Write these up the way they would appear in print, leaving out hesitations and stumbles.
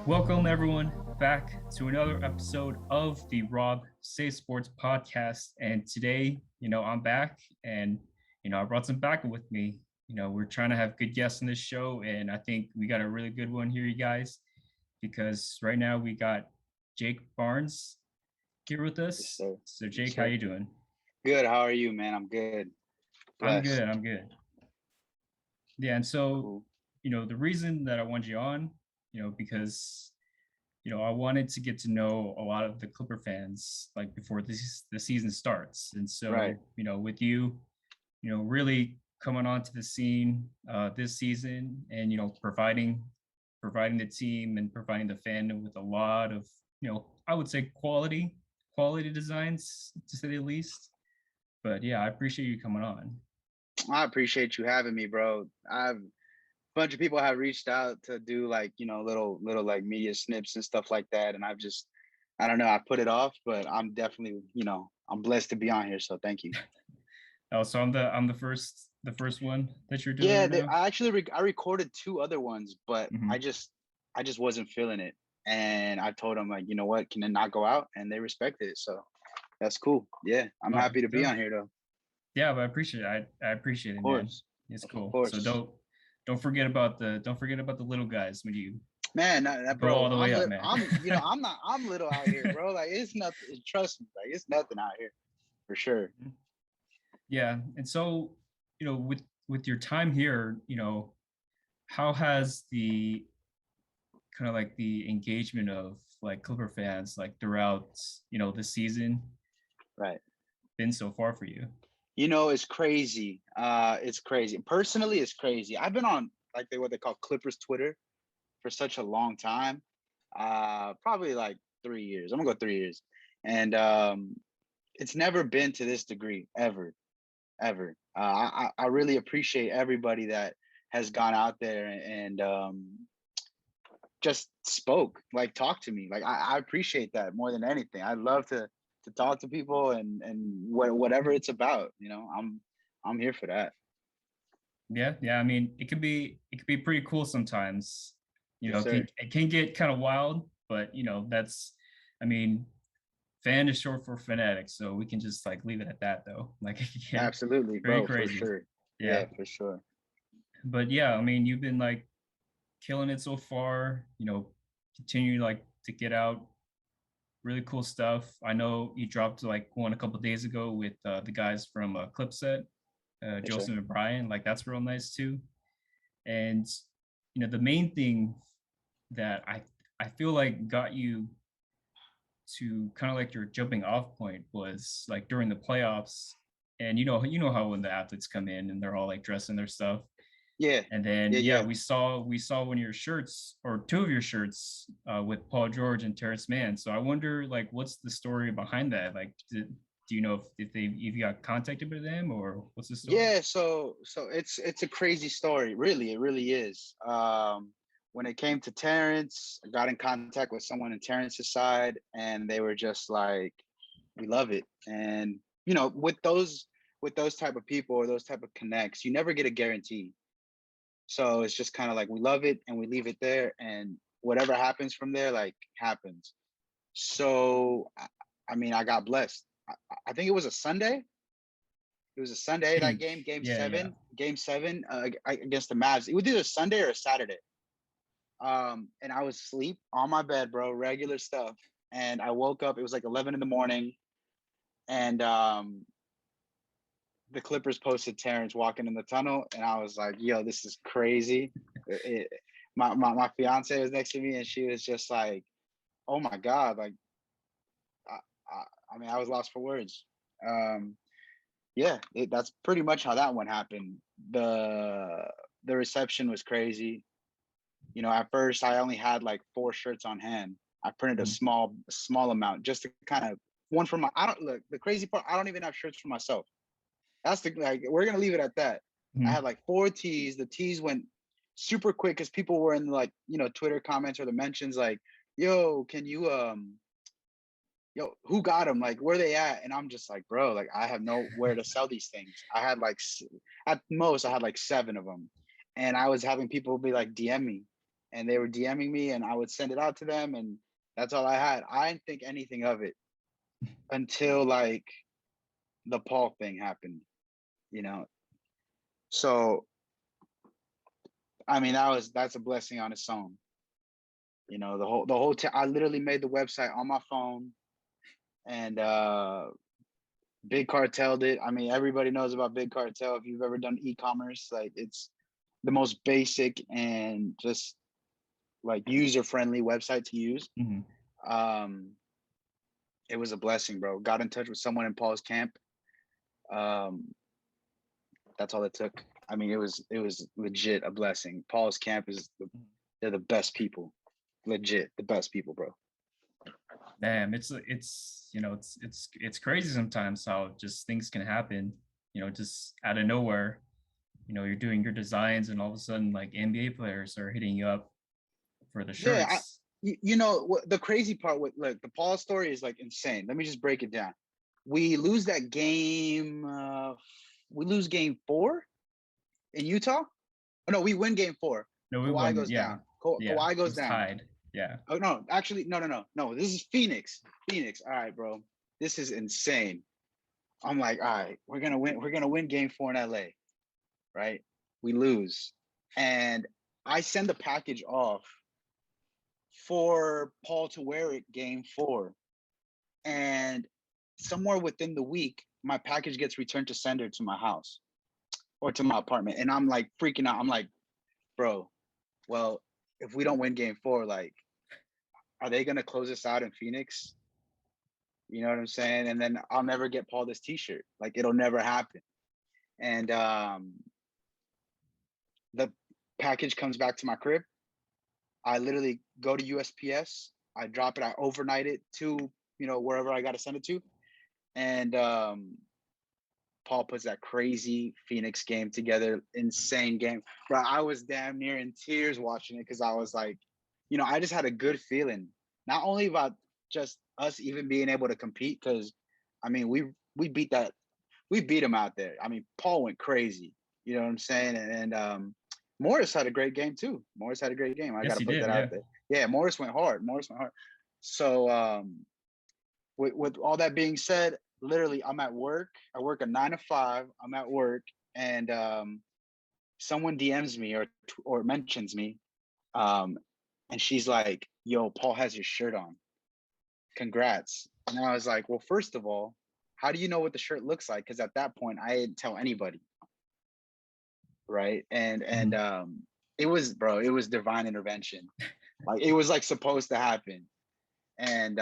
Welcome, everyone, back to another episode of the Rob Say Sports podcast. And today, I'm back and, I brought some backup with me. We're trying to have good guests on this show. And I think we got a really good one here, you guys, because right now we got Jake Barnes here with us. Yes, so, Jake, how you doing? Good. How are you, man? I'm good. Blessed. I'm good. Yeah. And so, the reason that I wanted you on, because I wanted to get to know a lot of the Clipper fans like before the season starts. And so, Right. With you, really coming onto the scene this season and, providing the team and providing the fandom with a lot of, I would say quality designs to say the least. But yeah, I appreciate you coming on. I appreciate you having me, bro. Bunch of people have reached out to do like, little like media snips and stuff like that. And I don't know, I put it off, but I'm definitely, I'm blessed to be on here. So thank you. Oh, so I'm the first one that you're doing. Yeah, right now? I recorded two other ones, but I just wasn't feeling it. And I told them like, you know what, can it not go out? And they respected it. So that's cool. Yeah. I'm happy to be on here though. Yeah, but I appreciate it. I appreciate it, man. It's cool. So don't forget about the little guys when you bro, all the way up, man. I'm little out here, bro. Like it's nothing. Trust me, like it's nothing out here, for sure. Yeah, and so with your time here, how has the kind of like the engagement of like Clipper fans like throughout the season, right, been so far for you? It's crazy. It's crazy. Personally, it's crazy. I've been on like what they call Clippers Twitter for such a long time. Probably like 3 years. I'm gonna go 3 years. And it's never been to this degree ever. I really appreciate everybody that has gone out there and just spoke, like talk to me. Like I appreciate that more than anything. I love to talk to people and whatever it's about, I'm here for that. Yeah. I mean, it could be pretty cool sometimes. Yes, it can get kind of wild, but that's, I mean, fan is short for fanatic, so we can just like leave it at that though. Like absolutely, bro, crazy. For sure. Yeah, for sure. But yeah, I mean, you've been like killing it so far, continue like to get out really cool stuff. I know you dropped like one a couple days ago with the guys from Clipset, Joseph and Brian. Like that's real nice too. And the main thing that I feel like got you to kind of like your jumping off point was like during the playoffs. And you know how when the athletes come in and they're all like dressed in their stuff. Yeah. And then we saw one of your shirts or two of your shirts with Paul George and Terrence Mann. So I wonder like what's the story behind that? Like do you know if you got contacted by them or what's the story? Yeah, so it's a crazy story. Really, it really is. When it came to Terrence, I got in contact with someone in Terrence's side and they were just like, we love it. And with those type of people or those type of connects, you never get a guarantee. So it's just kind of like we love it and we leave it there, and whatever happens from there, like happens. So I mean, I got blessed. I think it was a Sunday. It was a Sunday, that game, game seven against the Mavs. It was either a Sunday or a Saturday. And I was asleep on my bed, bro, regular stuff. And I woke up, it was like 11 in the morning. And the Clippers posted Terrence walking in the tunnel, and I was like, "Yo, this is crazy." My fiance was next to me, and she was just like, "Oh my god!" Like, I mean, I was lost for words. That's pretty much how that one happened. The reception was crazy. At first I only had like 4 shirts on hand. I printed a small amount just to kind of one for my. The crazy part, I don't even have shirts for myself. That's we're gonna leave it at that. I had like 4 tees. The tees went super quick because people were in like Twitter comments or the mentions like, "Yo, can you who got them? Like, where they at?" And I'm just like, bro, like I have nowhere to sell these things. I had like at most I had like 7 of them, and I was having people be like DM me, and they were DMing me, and I would send it out to them, and that's all I had. I didn't think anything of it until like the Paul thing happened, you know. So I mean, that's a blessing on its own. You know, I literally made the website on my phone, and Big Cartel did. I mean, everybody knows about Big Cartel. If you've ever done e-commerce, like it's the most basic and just like user-friendly website to use. Um, it was a blessing, bro. Got in touch with someone in Paul's camp. Um, that's all it took. I mean, it was legit a blessing. Paul's camp they're the best people, legit the best people, bro. Damn, it's you know it's crazy sometimes how just things can happen, you know, just out of nowhere. You know, you're doing your designs and all of a sudden like NBA players are hitting you up for the Yeah, shirts. you know what the crazy part with like the Paul story is like insane. Let me just break it down. We lose that game. We lose game 4 in Utah. Oh, no, we win game 4. No, we Kawhi won. goes Yeah, down. yeah, Kawhi it goes was down. tied. Yeah. Oh no, actually, no. This is Phoenix. Phoenix. All right, bro. This is insane. I'm like, all right, we're gonna win. We're gonna win game 4 in LA, right? We lose, and I send the package off for Paul to wear it game 4, and somewhere within the week, my package gets returned to sender to my house or to my apartment, and I'm like freaking out. I'm like, bro, well, if we don't win game 4, like, are they gonna close us out in Phoenix? You know what I'm saying? And then I'll never get Paul this T-shirt. Like it'll never happen. And the package comes back to my crib. I literally go to USPS. I drop it. I overnight it to wherever I got to send it to. And Paul puts that crazy Phoenix game together. Insane game, bro. I was damn near in tears watching it because I was like, I just had a good feeling. Not only about just us even being able to compete, because I mean we beat him out there. I mean, Paul went crazy. You know what I'm saying? And Morris had a great game too. Morris had a great game. I Yes, got to he put did. that Yeah. out there. Yeah, Morris went hard. So with all that being said, literally, I'm at work. I work a 9 to 5. I'm at work, and someone DMs me or mentions me, and she's like, "Yo, Paul has your shirt on. Congrats!" And I was like, "Well, first of all, how do you know what the shirt looks like? Because at that point, I didn't tell anybody, right?" And it was, bro, it was divine intervention. Like it was like supposed to happen, and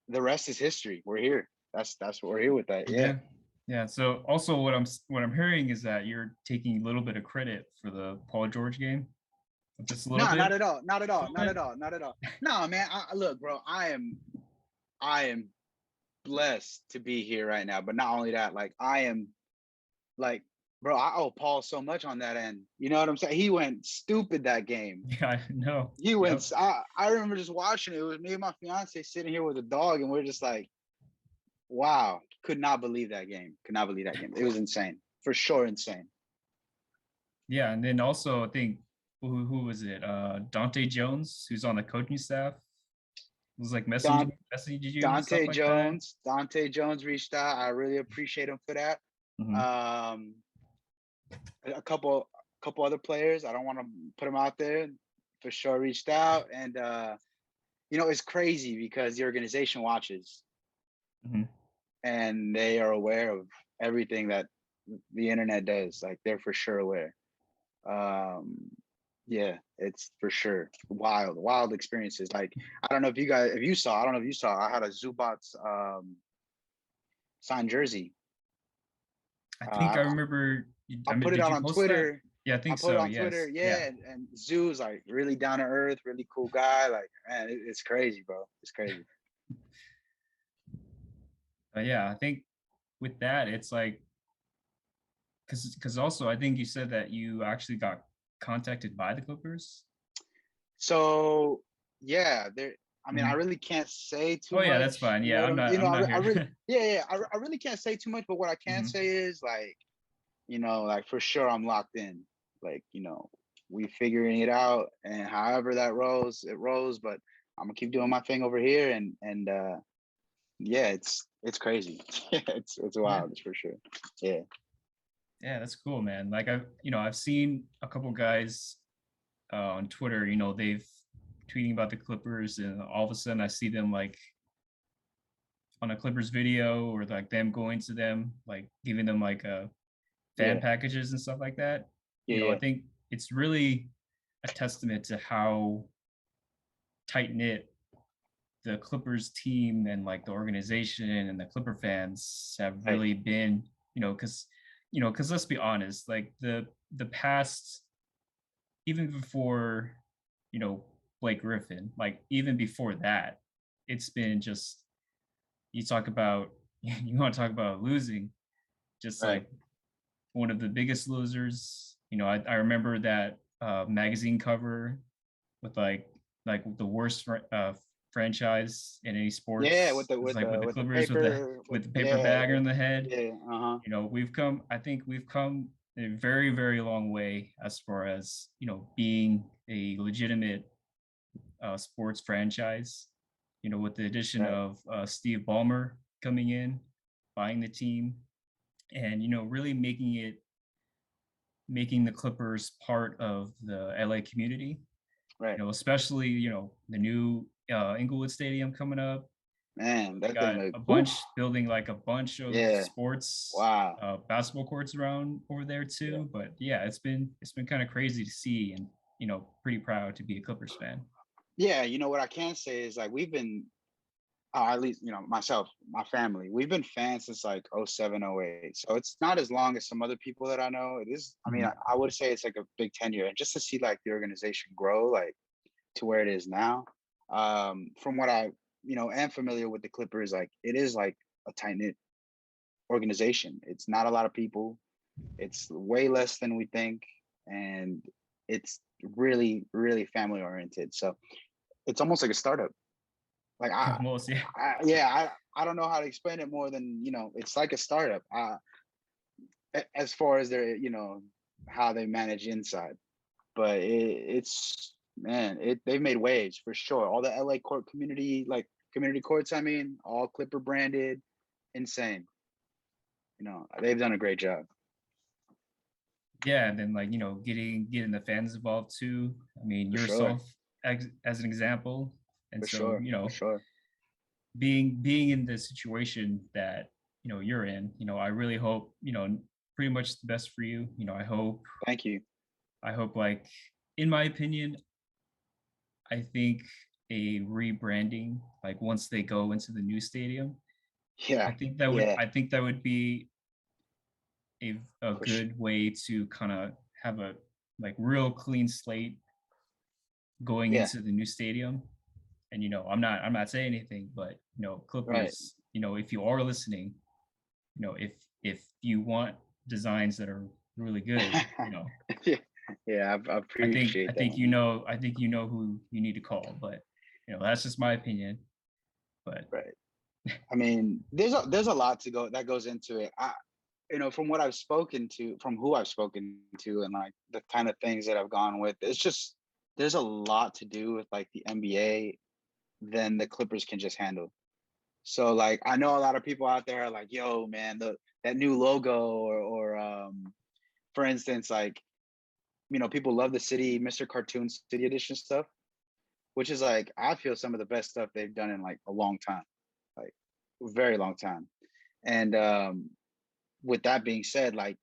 the rest is history. We're here. That's what we're here with that. Yeah. Yeah. Yeah. So also what I'm hearing is that you're taking a little bit of credit for the Paul George game. Just a little No, bit. not at all. Not at Just a all. little Not bit. at all. Not at all. No, man. Look, bro. I am blessed to be here right now. But not only that, like I am, like, bro. I owe Paul so much on that end. You know what I'm saying? He went stupid that game. Yeah, I know. He Yep. went. I remember just watching it. It was me and my fiance sitting here with a dog, and we're just like, wow. Could not believe that game. Could not believe that game. It was insane. For sure, insane. Yeah, and then also I think who was it? Dante Jones, who's on the coaching staff, was like Don messaging you and stuff Dante like that. Jones. Dante Jones reached out. I really appreciate him for that. Hmm. Um, a couple other players. I don't want to put them out there. For sure, reached out, and it's crazy because the organization watches Hmm. and they are aware of everything that the internet does. Like they're for sure aware. Um, yeah, it's for sure wild experiences. Like I don't know if you saw. I don't know if you saw. I had a Zubats signed jersey. I think Uh, I remember. I I mean, put it did out you on post that? Twitter. Yeah, I I think put it so. on Twitter, Yes. Yeah. yeah, and Zoo's like really down to earth, really cool guy. Like, man, it's crazy, bro. It's crazy. Yeah, I think with that, it's like because also I think you said that you actually got contacted by the Clippers. So, yeah, there. I mean, I Hmm. really can't say too Oh yeah, that's much. fine. You know Yeah, what I'm I mean? not. I'm not I here. really, yeah. I really can't say too much. But what I can Hmm. say is like, like for sure, I'm locked in. Like, we figuring it out, and however that rolls, it rolls. But I'm gonna keep doing my thing over here, and yeah, it's crazy. It's Yeah. wild, it's for sure. Yeah, Yeah, that's cool, man. Like I've seen a couple guys on Twitter, they've tweeting about the Clippers, and all of a sudden I see them like on a Clippers video, or like them going to them, like giving them like fan yeah, packages and stuff like that. yeah, I yeah. think it's really a testament to how tight knit the Clippers team and like the organization and the Clipper fans have Right, really been, because let's be honest, like the past, even before, you know, Blake Griffin, like even before that, it's been just, you talk about you want to talk about losing, just right. like one of the biggest losers. I remember that magazine cover with like the worst franchise in any Yeah, sports. It's like with the with the Clippers paper, with the paper yeah, bag on the head. yeah, uh-huh. I think we've come a very, very long way as far as, being a legitimate sports franchise, with the addition Right, of Steve Ballmer coming in, buying the team, and, really making the Clippers part of the LA community, right. especially, the new Inglewood Stadium coming up. Man, They that thing got like, a whew, bunch building like a bunch of yeah, sports wow, basketball courts around over there yeah. too. But yeah, it's been kind of crazy to see, and pretty proud to be a Clippers fan. Yeah, you know what I can say is like we've been, at least myself, my family, we've been fans since like '07, '08. So it's not as long as some other people that I know. It is, I mean, Mhm. I would say it's like a big tenure, and just to see like the organization grow like to where it is now, from what I am familiar with the Clippers, like it is like a tight knit organization. It's not a lot of people. It's way less than we think, and it's really, really family oriented. So it's almost like a startup. Like Almost, yeah. yeah, I don't know how to explain it more than it's like a startup. As far as their how they manage inside, but it's man, they've made waves for sure. All the LA court community, like community courts, I mean, all Clipper branded, insane. They've done a great job Yeah, and then like getting the fans involved too. I mean, for sure, yourself as an example, and for so sure, for sure. being in the situation that you're in, I really hope pretty much the best for you. Thank you. I hope, like, in my opinion, I think a rebranding, like once they go into the new stadium, Yeah, yeah, I think that would be a for sure. good way to kind of have a like real clean slate going Yeah, into the new stadium. And I'm not saying anything, but right. Clippers, if you are listening, if you want designs that are really good, Yeah, yeah, I appreciate that, man. I think who you need to call. But that's just my opinion. But Right. I mean, there's a lot to go that goes into it. From what I've spoken to, from who I've spoken to, and like the kind of things that I've gone with, it's just there's a lot to do with like the NBA than the Clippers can just handle. So like I know a lot of people out there are like, yo, man, that new logo or for instance, like, people love the city, Mr. Cartoon City Edition stuff, which is like I feel some of the best stuff they've done in like a long time. Like very long time. And with that being said, like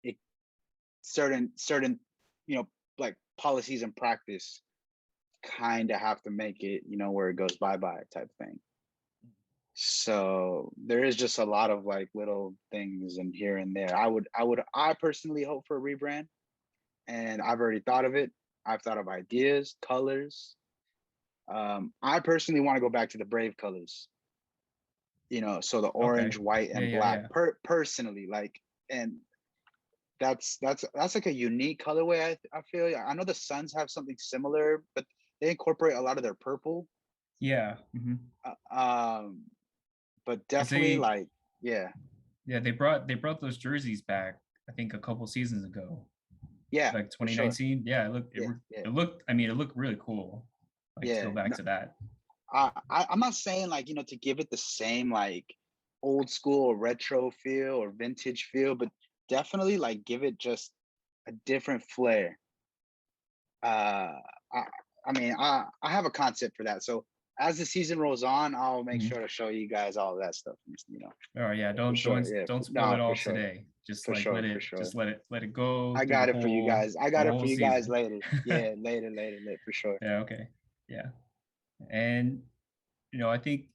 it certain you know like policies and practice kind of have to make it where it goes bye bye type thing. So there is just a lot of like little things and here and there. I personally hope for a rebrand, and I've already thought of it. I've thought of ideas, colors. I personally want to go back to the Brave colors, so the okay, orange, white, yeah, and yeah, black. yeah, Personally, like, and that's like a unique colorway. I feel. I know the Suns have something similar, but they incorporate a lot of their purple. yeah. Uh, um, but Because definitely like, yeah, they brought those jerseys back, I think a couple seasons ago. Yeah, like for sure. 2019. Yeah, Yeah, yeah, it looked. I mean, it looked really cool. Like to go yeah. back No, to that. I'm not saying like to give it the same like old school or retro feel or vintage feel, but definitely like give it just a different flair. Uh, I I mean I have a concept for that. So as the season rolls on, I'll make Mhm. sure to show you guys all of that stuff. Oh yeah, For sure. Yeah. don't spoil No, it for all sure. today. Just For like sure. For sure. let it go I through got it for you guys. I the got it for whole you guys season. later. Yeah, later, for sure. Yeah, okay. Yeah. And I think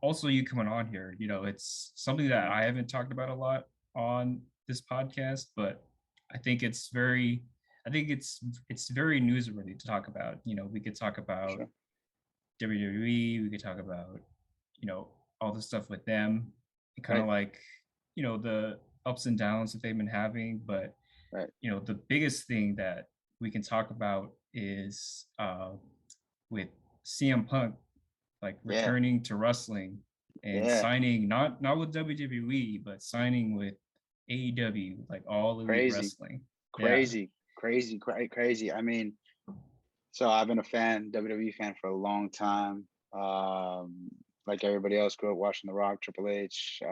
also you coming on here, it's something that Mhm. I haven't talked about a lot on this podcast, but I think it's very newsworthy to talk about. We could talk For about sure. WWE, we could talk about, you know, all the stuff with them and kind of Right. like, the ups and downs that they've been having. But, Right. the biggest thing that we can talk about is with CM Punk like Yeah. returning to wrestling and Yeah. signing not with WWE, but signing with AEW, like All Elite Crazy. Wrestling. Yeah. Crazy. I mean, so I've been a WWE fan for a long time. Like everybody else, grew up watching The Rock, Triple H,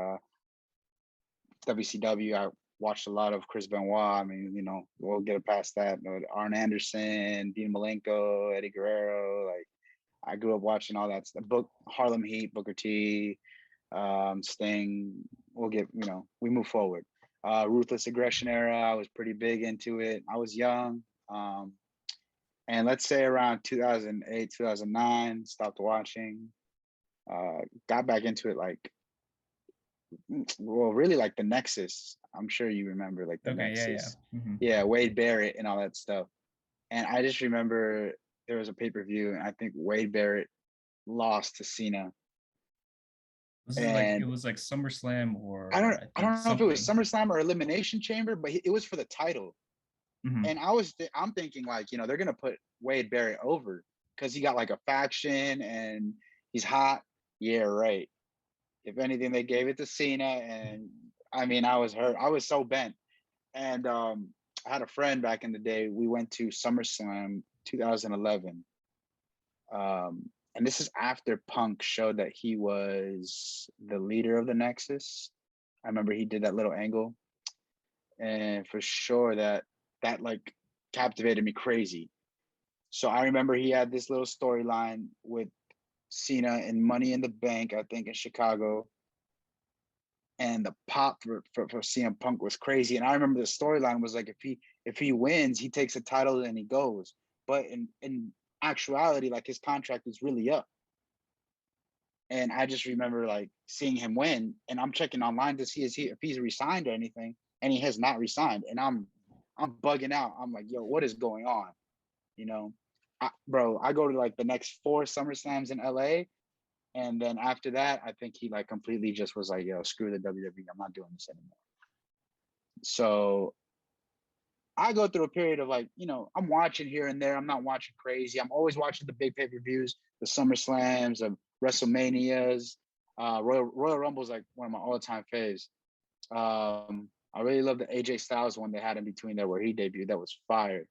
WCW. I watched a lot of Chris Benoit. I mean, we'll get past that. But Arn Anderson, Dean Malenko, Eddie Guerrero. Like I grew up watching all that stuff. Harlem Heat, Booker T, Sting. We move forward. Ruthless Aggression era. I was pretty big into it. I was young. And let's say around 2008, 2009, stopped watching. Got back into it like, well, really like the Nexus. I'm sure you remember like the Okay. Yeah. Yeah. Nexus. Mhm. Yeah, Wade Barrett and all that stuff. And I just remember there was a pay per view, and I think Wade Barrett lost to Cena. Was it like it And was like SummerSlam I don't or I I think don't know if it was something. SummerSlam or Elimination Chamber, but it was for the title. Mhm. And I'm thinking like, they're gonna put Wade Barrett over because he got like a faction and he's hot. Yeah, right. If anything, they gave it to Cena, and I mean, I was hurt. I was so bent. And I had a friend back in the day. We went to SummerSlam 2011, and this is after Punk showed that he was the leader of the Nexus. I remember he did that little angle, and for sure that like captivated me crazy. So I remember he had this little storyline with Cena and Money in the Bank, I think in Chicago, and the pop for CM Punk was crazy. And I remember the storyline was like if he wins, he takes the title and he goes. But in actuality, like his contract is really up. And I just remember like seeing him win, and I'm checking online to see if he's resigned or anything, and he has not resigned. And I'm bugging out. I'm like, yo, what is going on? You know, bro, I go to like the next 4 SummerSlams in LA. And then after that, I think he like completely just was like, yo, screw the WWE. I'm not doing this anymore. So I go through a period of like, I'm watching here and there. I'm not watching crazy. I'm always watching the big pay-per-views, the SummerSlams, of WrestleManias. Royal Rumble is like one of my all-time faves. I really love the AJ Styles one they had in between there where he debuted. That was fire.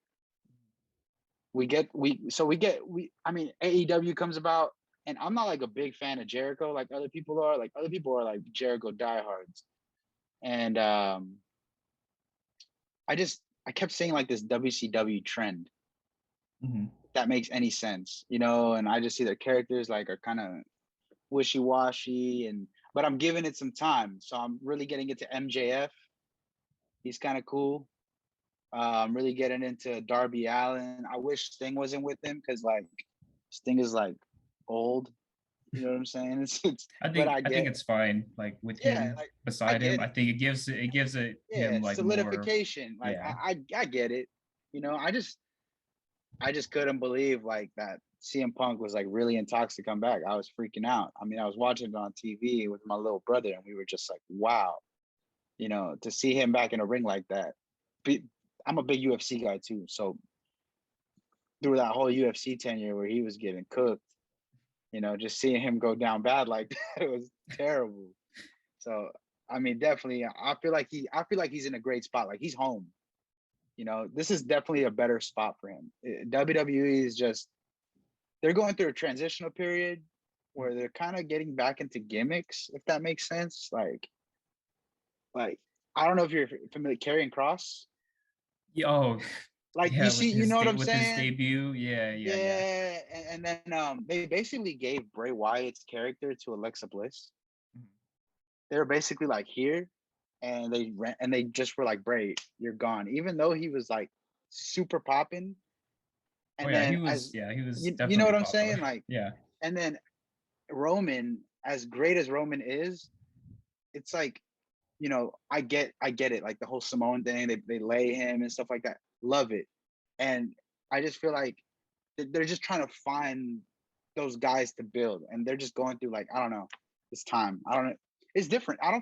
I mean, AEW comes about, and I'm not like a big fan of Jericho like other people are. Like other people are like Jericho diehards. And I kept seeing like this WCW trend, Mhm. if that makes any sense. And I just see their characters like are kind of wishy-washy, but I'm giving it some time. So I'm really getting into MJF. He's kind of cool. I'm really getting into Darby Allin. I wish Sting wasn't with him because like Sting is like old. You know what I'm saying? But I think it's fine like with yeah, him like I beside him. get I it. think it gives Yeah, him like more. solidification. Like Yeah. I get it. I just couldn't believe like that CM Punk was like really in talks to come back. I was freaking out. I mean, I was watching it on TV with my little brother, and we were just like, wow, to see him back in a ring like that. I'm a big UFC guy too, so through that whole UFC tenure where he was getting cooked, just seeing him go down bad like that, it was terrible. So I mean, definitely, I feel like he's in a great spot. Like he's home. this is definitely a better spot for him. WWE is just, they're going through a transitional period where they're kind of getting back into gimmicks, if that makes sense. Like I don't know if you're familiar, Karrion Cross. Oh, Like yeah, you see, you know what I'm with his saying? debut. Yeah, yeah, yeah. Yeah, and then they basically gave Bray Wyatt's character to Alexa Bliss. Mhm. They were basically like here, and they just were like, Bray, you're gone. Even though he was like super popping, Oh and yeah, then as he was you know definitely what I'm popular. saying, like, Yeah. and then Roman, as great as Roman is, it's like, I get it, like the whole Samoan thing, they lay him and stuff like that. Love it. And I just feel like they're just trying to find those guys to build, and they're just going through, like, I don't know, it's time. I don't know. It's different. I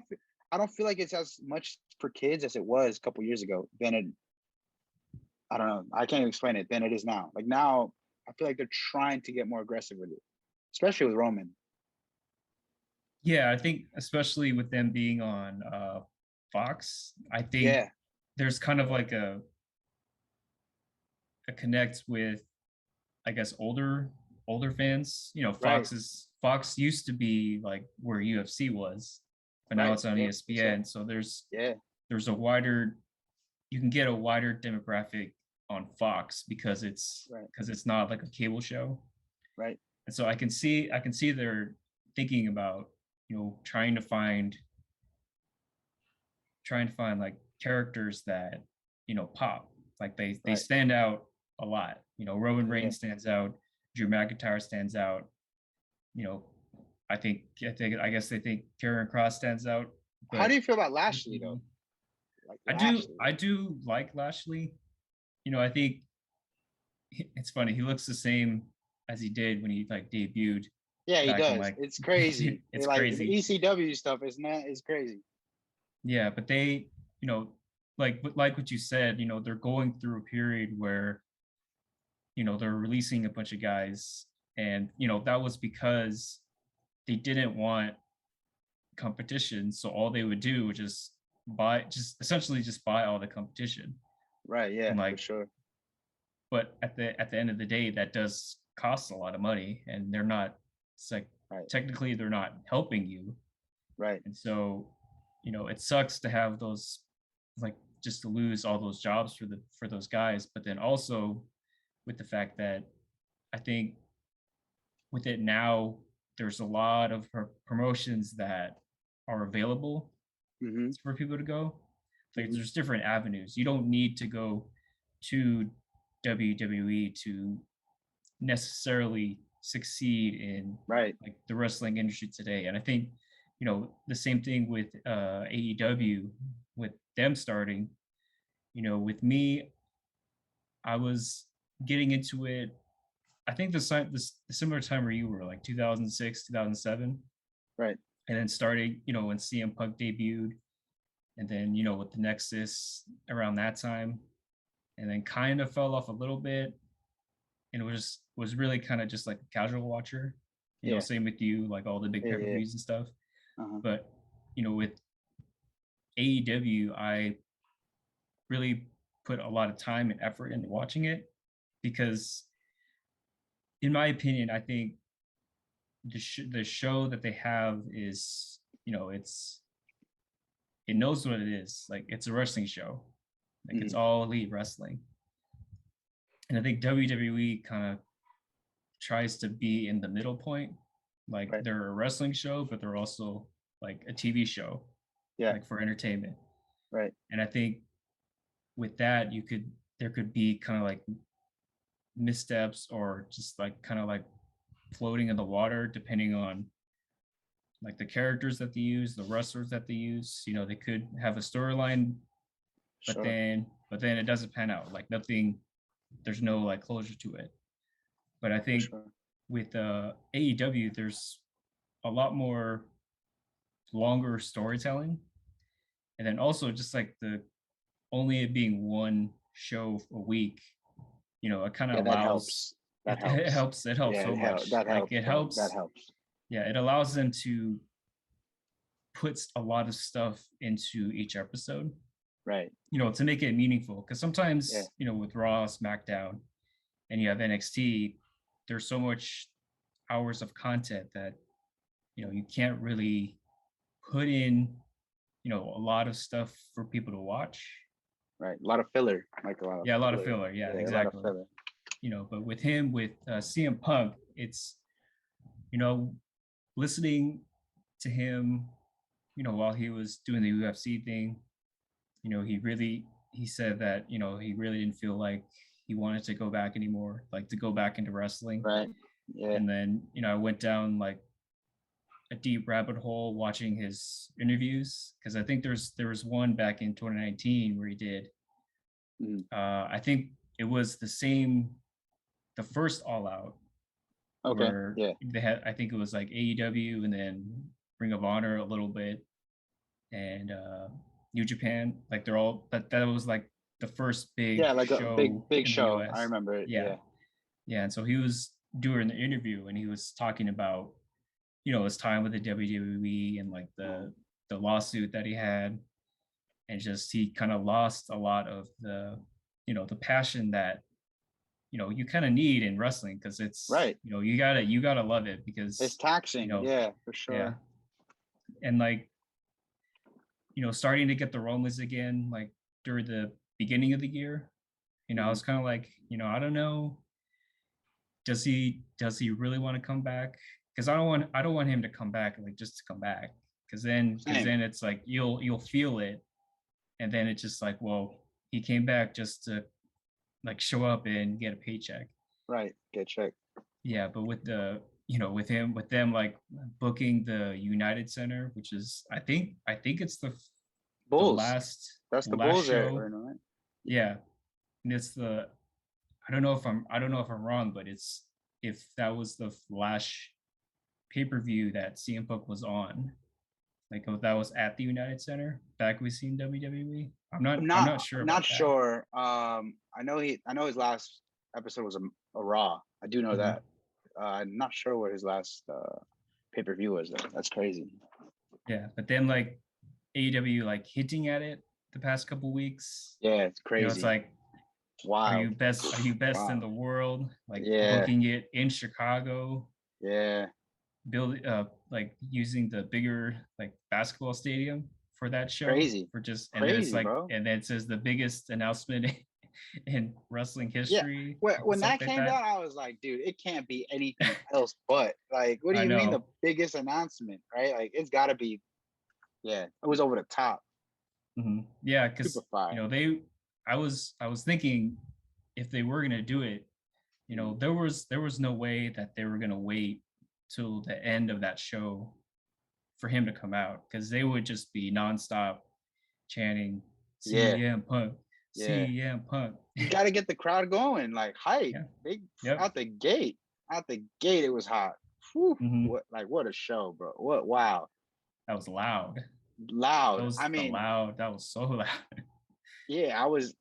don't feel like it's as much for kids as it was a couple years ago. I don't know. I can't even explain it. Than it is now. Like now, I feel like they're trying to get more aggressive with it, especially with Roman. Yeah, I think especially with them being on Fox, I think Yeah. there's kind of like a connect with, I guess, older fans. Right. Fox used to be like where UFC was, but now Right. it's on Yeah. For sure. ESPN. So Yeah. there's a wider, you can get a wider demographic on Fox Right. because it's not like a cable show. Right. And so I can see they're thinking about, trying to find like characters that, pop. Like they Right. stand out a lot. Roman Yeah. Reigns stands out, Drew McIntyre stands out. You know, I guess they think Karen Cross stands out, How do but you feel about with Lashley though? me, Like Lashley. I do like Lashley. I think it's funny. He looks the same as he did when he like debuted Yeah, he back in does. like It's crazy. it's Like the crazy. ECW stuff is not is crazy. Yeah, but they, you know, like what you said, they're going through a period where, they're releasing a bunch of guys, and that was because they didn't want competition, so all they would do was just essentially just buy all the competition. Right. Yeah, And for like, sure. but at the end of the day, that does cost a lot of money, and they're not, it's like Right. technically they're not helping you. Right. And so, it sucks to have those, like, just to lose all those jobs for those guys. But then also with the fact that I think with it now, there's a lot of promotions that are available Mm-hmm. for people to go. Like Mm-hmm. there's different avenues. You don't need to go to WWE to necessarily succeed in Right. like the wrestling industry today. And I think, the same thing with AEW, with them starting, with me, I was getting into it. I think the similar time where you were, like 2006, 2007, Right. and then starting, when CM Punk debuted, and then with the Nexus around that time, and then kind of fell off a little bit, and it was really kind of just like a casual watcher. Yeah. Same with you, like all the big Yeah. pay per Yeah. views and stuff. Uh-huh. But with AEW, I really put a lot of time and effort into watching it because, in my opinion, I think the show that they have is, it knows what it is. Like it's a wrestling show, like it's Mm-hmm. all elite wrestling. And I think WWE kind of tries to be in the middle point. Like Right. they're a wrestling show, but they're also like a TV show, Yeah. like for entertainment. Right. And I think with that, there could be kind of like missteps or just like kind of like floating in the water, depending on like the characters that they use, the wrestlers that they use. They could have a storyline, Sure. but then it doesn't pan out. Like nothing, there's no like closure to it. But I For think sure. with AEW, there's a lot more longer storytelling, and then also just like the only it being one show a week, it kind of Yeah, that allows helps. That helps. it helps Yeah, so much. that Like helps, it bro. That helps, helps. yeah, it allows them to put a lot of stuff into each episode. Right. to make it meaningful. Because Yeah. sometimes, with Raw, SmackDown, and you have NXT, there's so much hours of content that, you can't really put in, a lot of stuff for people to watch. Right. A lot of filler. Like a lot of Yeah, a lot of filler. filler. Yeah, Yeah, a lot of exactly. filler. But with him, with CM Punk, it's, you know, listening to him, while he was doing the UFC thing, he said that, he really didn't feel like he wanted to go back anymore, like to go back into wrestling. Right. Yeah. And then, I went down like a deep rabbit hole watching his interviews because I think there was one back in 2019 where he did. Mhm. I think it was the first All Out Okay. where Yeah. they had. I think it was like AEW and then Ring of Honor a little bit and New Japan. Like they're all that was like the first Yeah, big like a show big in the show. I US. remember it. Yeah, Yeah. yeah. And so he was doing the interview and he was talking about his time with the WWE and like Uh-huh. the lawsuit that he had, and just he kind of lost a lot of the passion that you kind of need in wrestling because it's Right. you gotta love it It's because taxing. Yeah, for yeah, sure. and like starting to get the Romans again like during the beginning of the year, I Mhm. was kind of like I don't know, does he really want to come back? Because I don't want him to come back like just to come back because then Same. it's like you'll feel it, and then it's just like, well, he came back just to like show up and get a paycheck. Right. Get checked. Yeah, but with them like booking the United Center, which is I think it's the Bulls. last That's the last Bulls there show. right now, right? Yeah, and it's the I don't know if I'm wrong, but it's if that was the last pay-per-view that CM Punk was on, like if that was at the United Center back we seen WWE. I'm not sure I'm not about that. sure. I know his last episode was a Raw. I do know Mhm. that. I'm not sure what his last pay per view was though. That's crazy. Yeah, but then like AEW like hinting at it the past couple weeks. Yeah, it's It's crazy. like, Wild. are you best in Wow. the world? Like Yeah. booking it in Chicago, Yeah. build like using the bigger like basketball stadium for that show Crazy. for just and then it's Crazy, like bro. and then it says the biggest announcement in wrestling Yeah. history, When something that like came that. down, I was like, dude, it can't be anything else but like, what do I you mean the know. biggest announcement, right? Like, it's got to be, yeah, it was over the top. Yeah, Super because fire. I was thinking if they were gonna do it, Mhm. there was no way that they were gonna wait till the end of that show for him to come out because they would just be nonstop chanting Yeah. CM Punk, Yeah. CM Punk. You got to get the crowd going, like hype. Yeah. Big Yep. out the gate. Out the gate, it was hot. Whew, Hmm. what a show, bro. What wow. That was loud. That Loud. was I the mean, loud. That was so loud. yeah, I was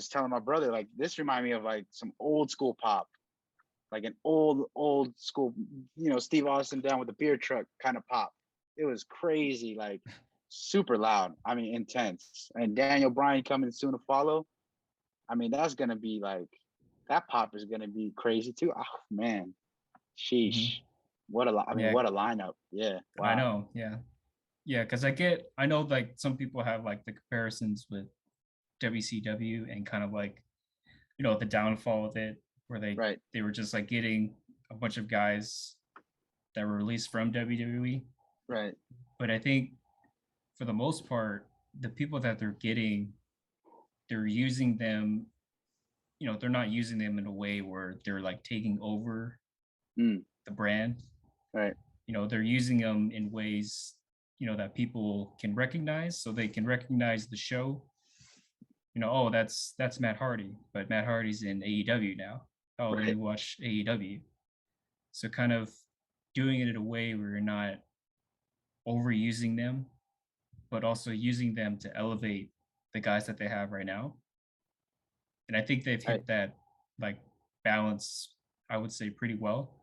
telling my brother, like, this reminded me of like some old school pop, like an old school, Steve Austin down with the beer truck kind of pop. It was crazy, like super loud. I mean, intense. And Daniel Bryan coming soon to follow. I mean, that's gonna be like that pop is gonna be crazy too. Oh man, Hmm. sheesh. I mean, Yeah, what a lineup. Yeah. I Wow. know. Yeah. Yeah, because I know like some people have like the comparisons with WCW and kind of like the downfall of it, where they Right. they were just like getting a bunch of guys that were released from WWE. Right. But I think for the most part, the people that they're getting, they're using them. They're not using them in a way where they're like taking over Mm, the brand. right. They're using them in ways that people can recognize, so they can recognize the show. Oh, that's Matt Hardy, but Matt Hardy's in AEW now. Oh, let me Right. watch AEW. So kind of doing it in a way where you're not overusing them, but also using them to elevate the guys that they have right now. And I think they've Right. hit that like balance, I would say, pretty well.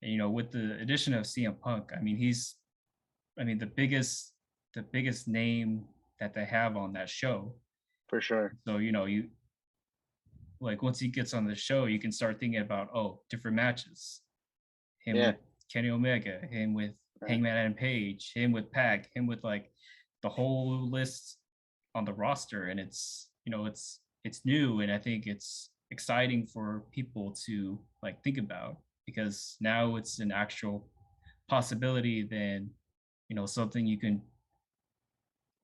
And, with the addition of CM Punk, I mean, I mean, the biggest name that they have on that show. For sure. So, you like once he gets on the show, you can start thinking about, oh, different matches. Him Yeah. with Kenny Omega, him with Right. Hangman Adam Page, him with Pac, him with like the whole list on the roster. And it's new, and I think it's exciting for people to like think about, because now it's an actual possibility than something you can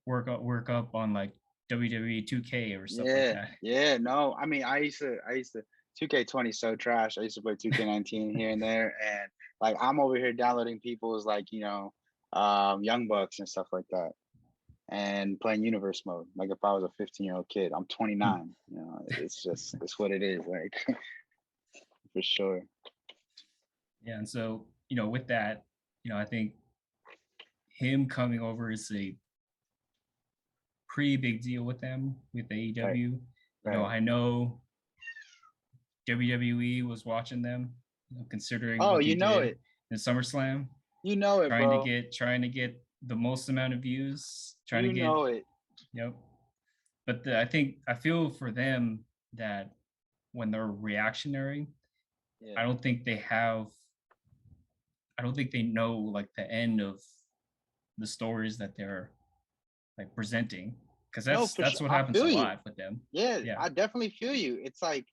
work up on like WWE 2K or stuff like Yeah. that. Yeah. No, I mean, I used to 2K20 so trash. I used to play 2K19 here and there, and like I'm over here downloading people's like Young Bucks and stuff like that, and playing universe mode. Like if I was a 15-year-old kid, I'm Hmm. 29. It's what it is. Like for sure. Yeah, and so with that, I think him coming over is a pretty big deal with them with Right. AEW. Right. I know WWE was watching them, considering Oh, what they you know did it. in SummerSlam, You know it, bro. trying to get the most amount of views, trying to You get know it. yep. But I feel for them that when they're reactionary, Yeah. I don't think they have I don't think they know like the end of the stories that they're like presenting, because No, that's for sure. that's what I happens a feel you. lot with them. Yeah, Yeah. I definitely feel you. It's like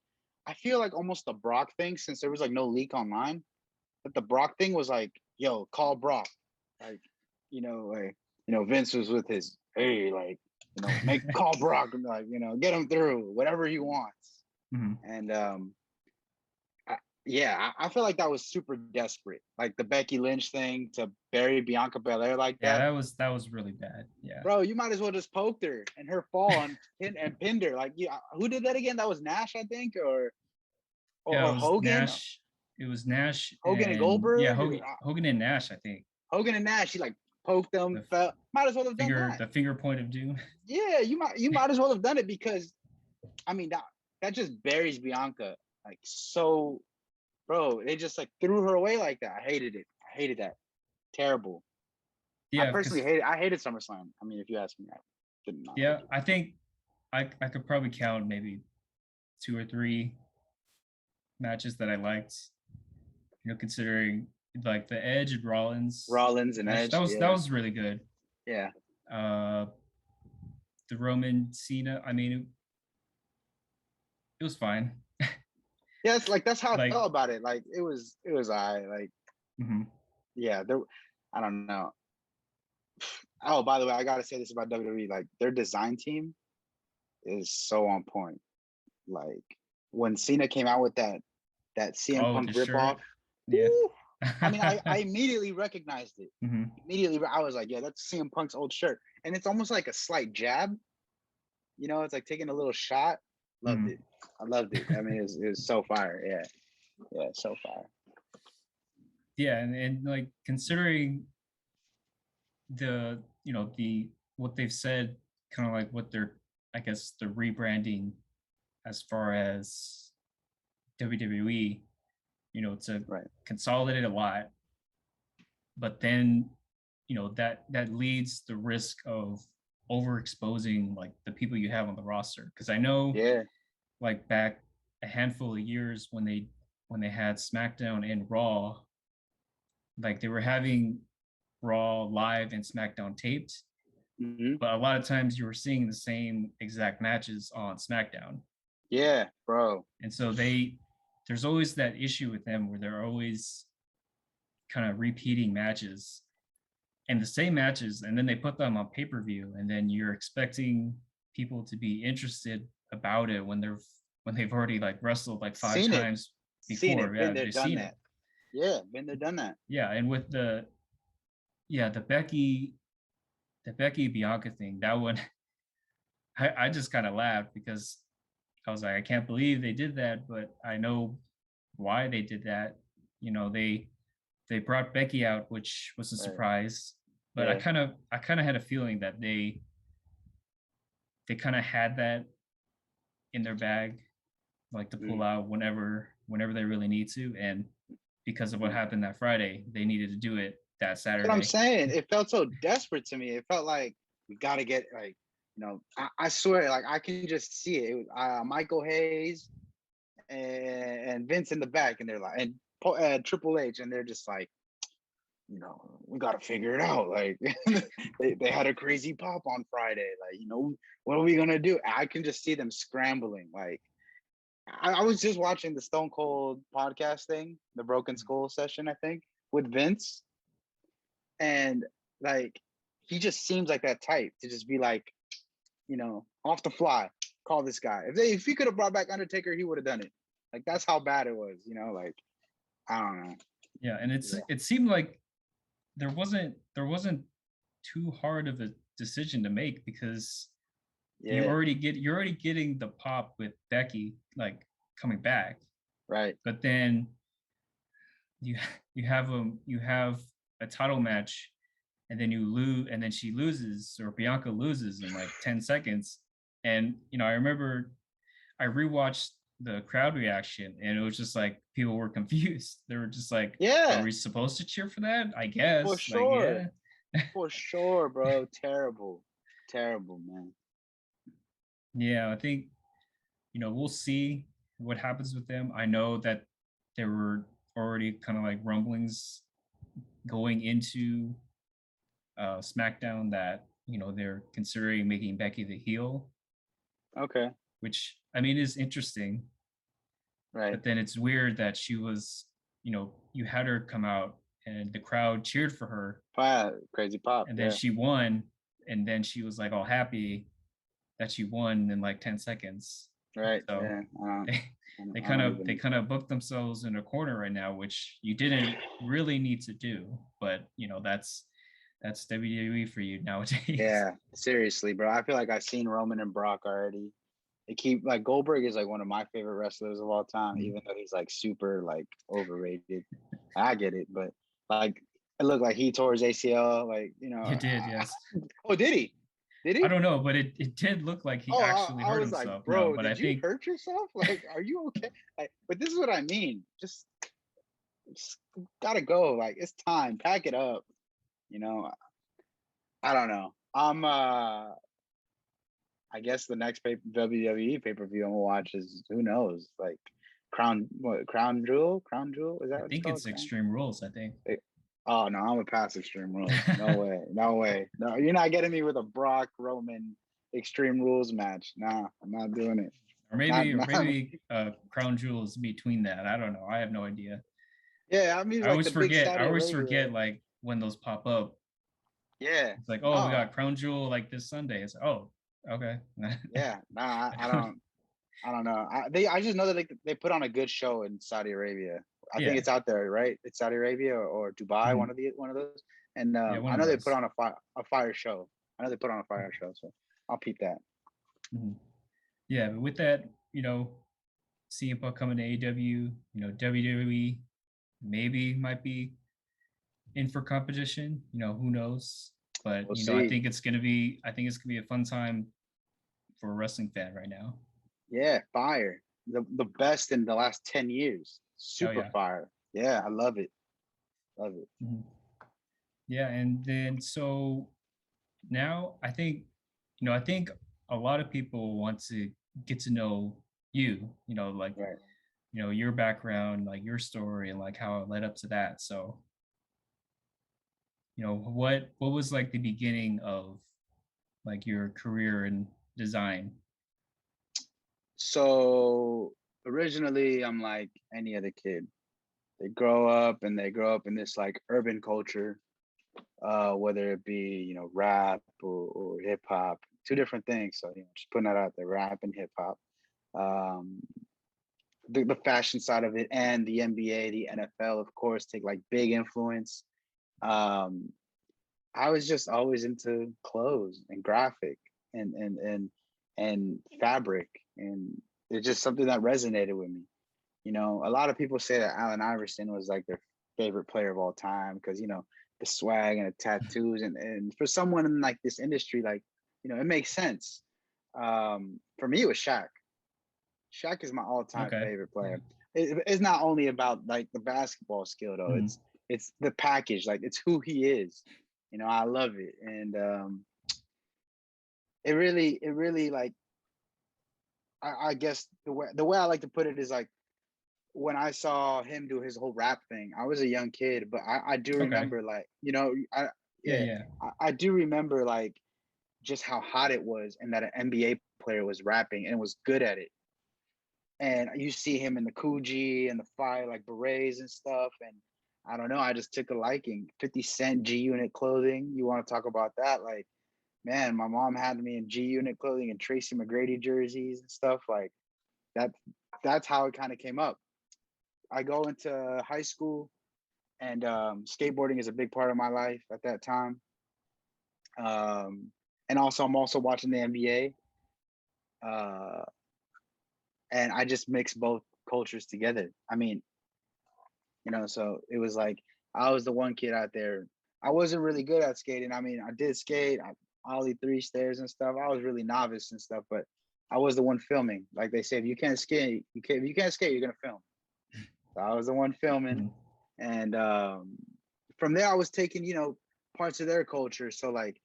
I feel like almost the Brock thing, since there was like no leak online, but the Brock thing was like, yo, call Brock. Like, Vince was with his hey, like, make call Brock and like, get him through whatever he wants. Mhm. And yeah, I feel like that was super desperate. Like the Becky Lynch thing to bury Bianca Belair like Yeah, that. that was really bad. Yeah. Bro, you might as well just poked her and her fall and pinned her. Like, yeah, who did that again? That was Nash, I think, or Yeah, it or was Hogan, Nash. It was Nash Hogan and and yeah, Goldberg, Hogan and Nash, I think. Hogan and Nash. He like poked them. The Fell. Might as well have done finger that. the finger point of doom. Yeah, you might as well have done it because I mean that just buries Bianca like so, bro. They just like threw her away like that. I hated it. I hated that. Terrible. I Yeah, personally because hated. I hated SummerSlam. I mean, if you ask me, I did not like yeah, it. I think I could probably count maybe two or three matches that I liked, considering like the Edge and Rollins Rollins and match. Edge. That Yeah, was really good. yeah. Uh the Roman Cena, I mean, it was fine. Yeah, it's like that's how I Like, felt about it. Like it was I like mhm. yeah, there I don't know. Oh, by the way, I gotta say this about WWE. Like their design team is so on point. Like when Cena came out with that CM Oh, with Punk the ripoff, shirt. Yeah. woo, I mean, I immediately recognized it. Mhm. Immediately, I was like, yeah, that's CM Punk's old shirt, and it's almost like a slight jab. It's like taking a little shot. Loved it. Mhm. I loved it. I mean, it was so fire. Yeah, yeah, so fire. Yeah, and like considering the what they've said, kind of like what they're, I guess, the rebranding as far as WWE, to Right. consolidate a lot, but then that leads the risk of overexposing like the people you have on the roster, because I know Yeah. like back a handful of years when they had SmackDown and Raw, like they were having Raw live and SmackDown taped, Hmm. but a lot of times you were seeing the same exact matches on SmackDown. Yeah, bro. And so there's always that issue with them where they're always kind of repeating matches and the same matches, and then they put them on pay-per-view, and then you're expecting people to be interested about it when they've already like wrestled like five Seen it. times Seen before. it. Been Yeah, there, they've done seen it. that. Yeah, been there, done that. Yeah, and with the Becky Bianca thing, that one I just kind of laughed because I was like, I can't believe they did that, but I know why they did that. They brought Becky out, which was a Right. surprise, but Yeah. I kind of had a feeling that they kind of had that in their bag, like to pull Mm. out whenever they really need to, and because of what Mm. happened that Friday, they needed to do it that That's what I'm Saturday. saying. It felt so desperate to me. It felt like we gotta get like I swear, like I can just see it. It was Michael Hayes and Vince in the back, and they're like, and Triple H, and they're just like, we got to figure it out. Like they had a crazy pop on Friday. Like, what are we gonna do? I can just see them scrambling. Like I was just watching the Stone Cold podcast thing, the Broken Skull session, I think, with Vince, and like he just seems like that type to just be like, off the fly, call this guy. If he could have brought back Undertaker, he would have done it. Like that's how bad it was. Like I don't know. Yeah, and it seemed like there wasn't too hard of a decision to make because you're already getting the pop with Becky like coming back, right? But then you you have a title match, and then you lose, and then she loses, or Bianca loses in like 10 seconds. And I remember I rewatched the crowd reaction, and it was just like people were confused. They were just like, "Are we supposed to cheer for that?" I guess. For sure. For sure, bro. Terrible, man. Yeah, I think we'll see what happens with them. I know that there were already kind of like rumblings going into SmackDown that they're considering making Becky the heel. Okay. Which I mean is interesting. Right. But then it's weird that she was, you had her come out and the crowd cheered for her. Crazy pop. And then she won, and then she was like all happy that she won in like 10 seconds. Right. So yeah. they kind of booked themselves in a corner right now, which you didn't really need to do. But that's WWE for you nowadays. Yeah, seriously, bro. I feel like I've seen Roman and Brock already. They keep like Goldberg is like one of my favorite wrestlers of all time, even though he's like super like overrated. I get it, but like it looked like he tore his ACL. Like He did, yes. Oh, did he? Did he? I don't know, but it did look like he actually hurt himself. Like, bro, no, but did you hurt yourself? Like, are you okay? Like, but this is what I mean. Just gotta go. Like, it's time. Pack it up. I don't know. I guess the next WWE pay-per-view I'm gonna watch is who knows, like Crown Jewel? Is that I think it's Extreme Rules, I think. Oh no, I'm gonna pass Extreme Rules. No way. No, you're not getting me with a Brock Roman Extreme Rules match. Nah, I'm not doing it. Or maybe Crown Jewel is between that. I don't know. I have no idea. Yeah, I mean, I always forget like when those pop up. Yeah. It's like, oh, we got Crown Jewel like this Sunday. It's oh, okay. Yeah, nah, I don't know. I just know that they put on a good show in Saudi Arabia. I think it's out there, right? It's Saudi Arabia or Dubai, one of those. And I know they put on a fire show. So I'll peep that. Mm-hmm. Yeah, but with that, CM Punk coming to AEW, WWE maybe might be in for competition. Who knows? But I think it's gonna be a fun time for a wrestling fan right now. Yeah, fire. The best in the last 10 years. Super fire. Yeah, I love it. Mm-hmm. Yeah, and then so now I think a lot of people want to get to know you, like your background, like your story, and like how it led up to that. So what was like the beginning of like your career in design? So originally I'm like any other kid. They grow up in this like urban culture, whether it be rap or hip hop, two different things. So just putting that out there, rap and hip hop. The fashion side of it and the NBA, the NFL, of course, take like big influence. I was just always into clothes and graphic and fabric, and it's just something that resonated with me. A lot of people say that Allen Iverson was like their favorite player of all time because the swag and the tattoos, and for someone in like this industry, like it makes sense. For me, it was Shaq. Shaq is my all-time favorite player. It's not only about like the basketball skill though. Mm-hmm. It's the package. Like it's who he is. I love it. And it really like I guess the way I like to put it is like when I saw him do his whole rap thing, I was a young kid, but I do Okay. remember like, Yeah, yeah, yeah. I do remember like just how hot it was and that an NBA player was rapping and was good at it. And you see him in the Coogee and the fire like berets and stuff. And I don't know, I just took a liking. 50 Cent G Unit clothing. You want to talk about that? Like, man, my mom had me in G Unit clothing and Tracy McGrady jerseys and stuff. Like that that's how it kind of came up. I go into high school and skateboarding is a big part of my life at that time. Um, and also I'm also watching the NBA. Uh, and I just mix both cultures together. I mean, so it was like I was the one kid out there. I wasn't really good at skating. I mean, I did skate, ollie three stairs and stuff. I was really novice and stuff, but I was the one filming. Like they say, if you can't skate, you can't. If you can't skate, you're gonna film. So I was the one filming, Mhm. and from there I was taking parts of their culture. So like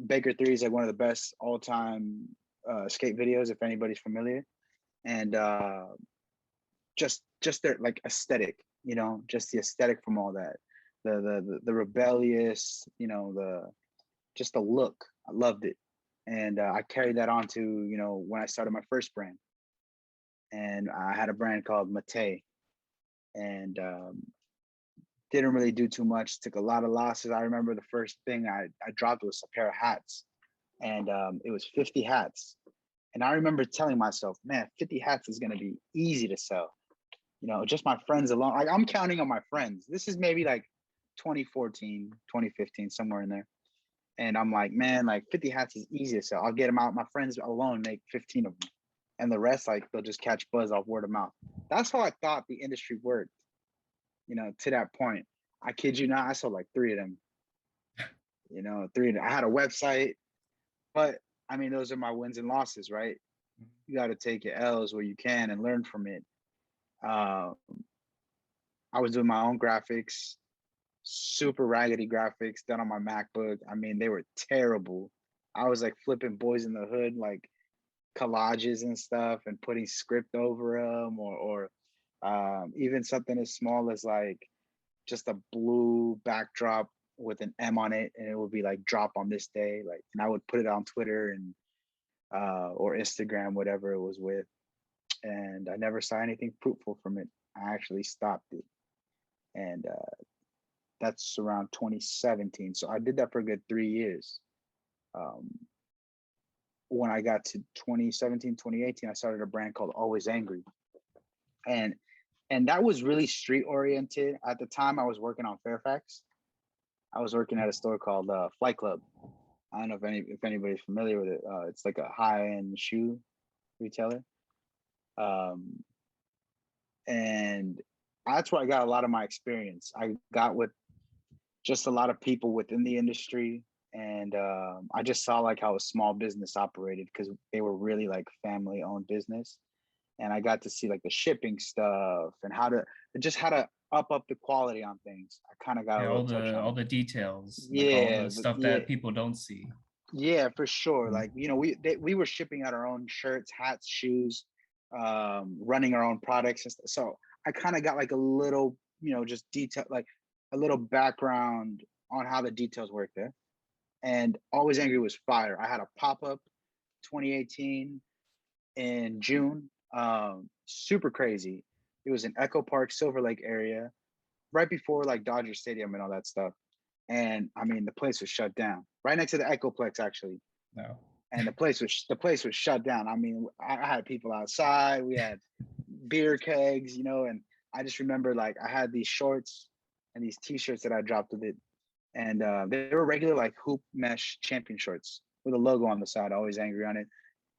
Baker Three is like one of the best all time skate videos if anybody's familiar, and just their like aesthetic, just the aesthetic from all that, the rebellious, the just the look. I loved it, and I carried that on to when I started my first brand, and I had a brand called Mate, and didn't really do too much. Took a lot of losses. I remember the first thing I dropped was a pair of hats, and it was 50 hats. And I remember telling myself, man, 50 hats is going to be easy to sell. Just my friends alone. Like I'm counting on my friends. This is maybe like 2014, 2015, somewhere in there. And I'm like, man, like 50 hats is easy to sell. I'll get them out. My friends alone make 15 of them. And the rest, like, they'll just catch buzz off word of mouth. That's how I thought the industry worked, to that point. I kid you not, I sold like three of them, three. I had a website, but I mean, those are my wins and losses, right? You got to take your L's where you can and learn from it. Uh, I was doing my own graphics, super raggedy graphics done on my MacBook. I mean, they were terrible. I was like flipping Boys in the Hood, like collages and stuff, and putting script over them, or even something as small as like just a blue backdrop with an M on it, and it would be like drop on this day, like, and I would put it on Twitter and or Instagram, whatever it was with, and I never saw anything fruitful from it. I actually stopped it, and that's around 2017. So I did that for a good 3 years. Um, when I got to 2017, 2018, I started a brand called Always Angry. And that was really street oriented. At the time I was working on Fairfax. I was working at a store called Flight Club. I don't know if anybody's familiar with it. It's like a high end shoe retailer. Um, and that's where I got a lot of my experience. I got with just a lot of people within the industry, and I just saw like how a small business operated because they were really like family owned business, and I got to see like the shipping stuff and how to up the quality on things. I kind of got a Yeah, little touch all on the details, like all yeah the but stuff yeah that people don't see. yeah for sure. Mhm. Like we were shipping out our own shirts, hats, shoes, running our own products and stuff. So I kind of got like a little just detail, like a little background on how the details work there. And Always Angry was fire. I had a pop-up 2018 in June. Super crazy. It was in Echo Park, Silver Lake area, right before like Dodger Stadium and all that stuff. And I mean, the place was shut down, right next to the Echoplex, actually. No. And the place was shut down. I mean, I had people outside. We had beer kegs, and I just remember like I had these shorts and these T-shirts that I dropped with it, and they were regular like hoop mesh champion shorts with a logo on the side, Always Angry on it.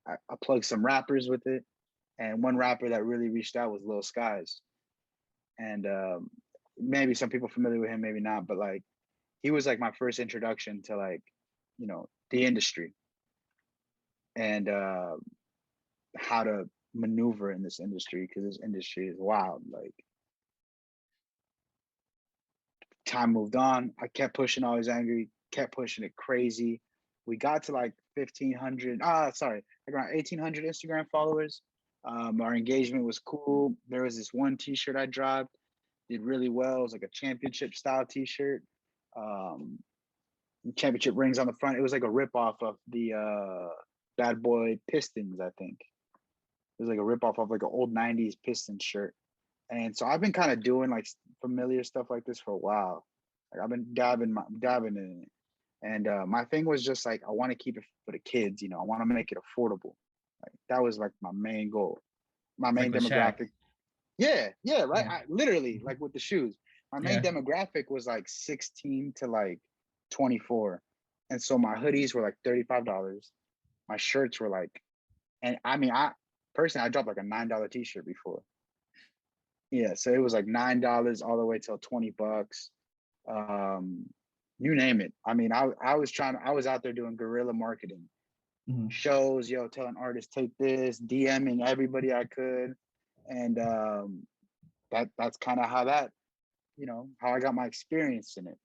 I plugged some rappers with it, and one rapper that really reached out was Lil Skies, and maybe some people familiar with him, maybe not, but like he was like my first introduction to like the industry and how to maneuver in this industry because this industry is wild. Like time moved on, I kept pushing Always Angry, kept pushing it crazy. We got to like 1,500. Sorry, like around 1,800 Instagram followers. Our engagement was cool. There was this one T-shirt I dropped, did really well. It was like a championship style T-shirt. Um, championship rings on the front. It was like a rip off of the Bad Boy Pistons, I think. It was like a rip off of like an old '90s Pistons shirt. And so I've been kind of doing like familiar stuff like this for a while. Like I've been dabbing in it. And my thing was just like I want to keep it for the kids. I want to make it affordable. Like that was like my main goal, my Like main with Shaq. demographic. Yeah, right. Yeah. I literally like with the shoes. My main Yeah. demographic was like 16 to like 24, and so my hoodies were like $35. My shirts were like, and I mean, I personally I dropped like a $9 T-shirt before. Yeah, so it was like $9 all the way till $20. Um, you name it. I mean, I was out there doing guerrilla marketing Mhm. shows, telling artists take this, DMing everybody I could, and that's kind of how I got my experience in it.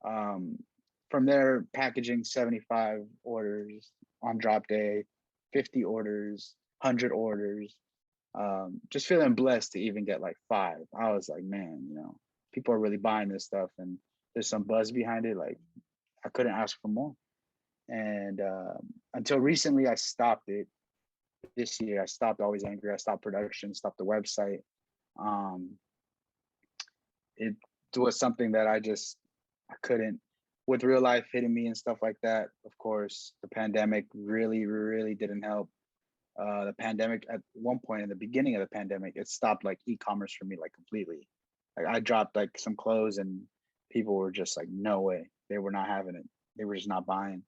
Um, from there, packaging 75 orders on drop day, 50 orders, 100 orders. Just feeling blessed to even get like 5. I was like, man, people are really buying this stuff, and there's some buzz behind it. Like I couldn't ask for more. And until recently, I stopped it. This year, I stopped Always Angry. I stopped production, stopped the website. Um, it was something that I couldn't, with real life hitting me and stuff like that. Of course, the pandemic really, really didn't help. The pandemic, at one point in the beginning of the pandemic, it stopped like e-commerce for me like completely. Like I dropped like some clothes and people were just like, no way. They were not having it. They were just not buying.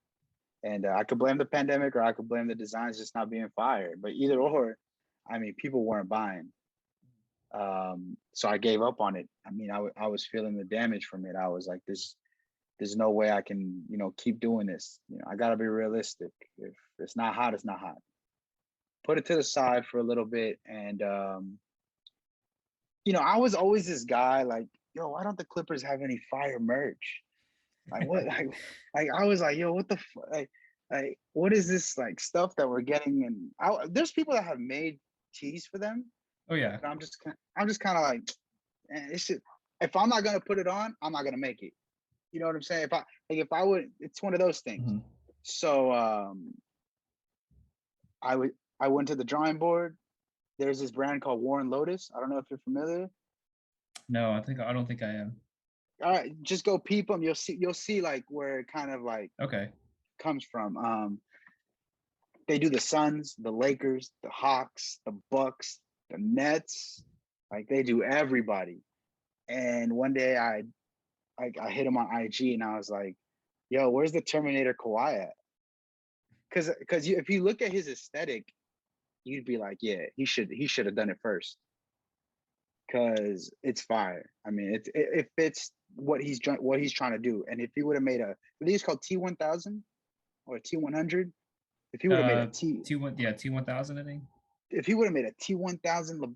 And I could blame the pandemic or I could blame the designs just not being fired. But either or, I mean, people weren't buying. So I gave up on it. I mean, I was feeling the damage from it. I was like, there's no way I can, keep doing this. I got to be realistic. If it's not hot, it's not hot. Put it to the side for a little bit. And, I was always this guy like, yo, why don't the Clippers have any fire merch? Like what? Like I was like, yo, what the like what is this like stuff that we're getting? And there's people that have made teas for them, Oh yeah. but I'm just kind of like, it should. If I'm not gonna put it on, I'm not gonna make it. You know what I'm saying? If I would, it's one of those things. Mhm. So I would I went to the drawing board. There's this brand called Warren Lotus. I don't know if you're familiar. No, I don't think I am. All right, just go peep them. You'll see like where it kind of like Okay. comes from. They do the Suns, the Lakers, the Hawks, the Bucks, the Nets. Like they do everybody. And one day I hit him on IG and I was like, "Yo, where's the Terminator Kawhi at?" Because if you look at his aesthetic, you'd be like, "Yeah, he should have done it first." Because it's fire. I mean, it fits what he's trying to do. And if he would have made I think it's called T1000 or T100. If he would have made a T1, yeah, T1000, I think. if he would have made a T1000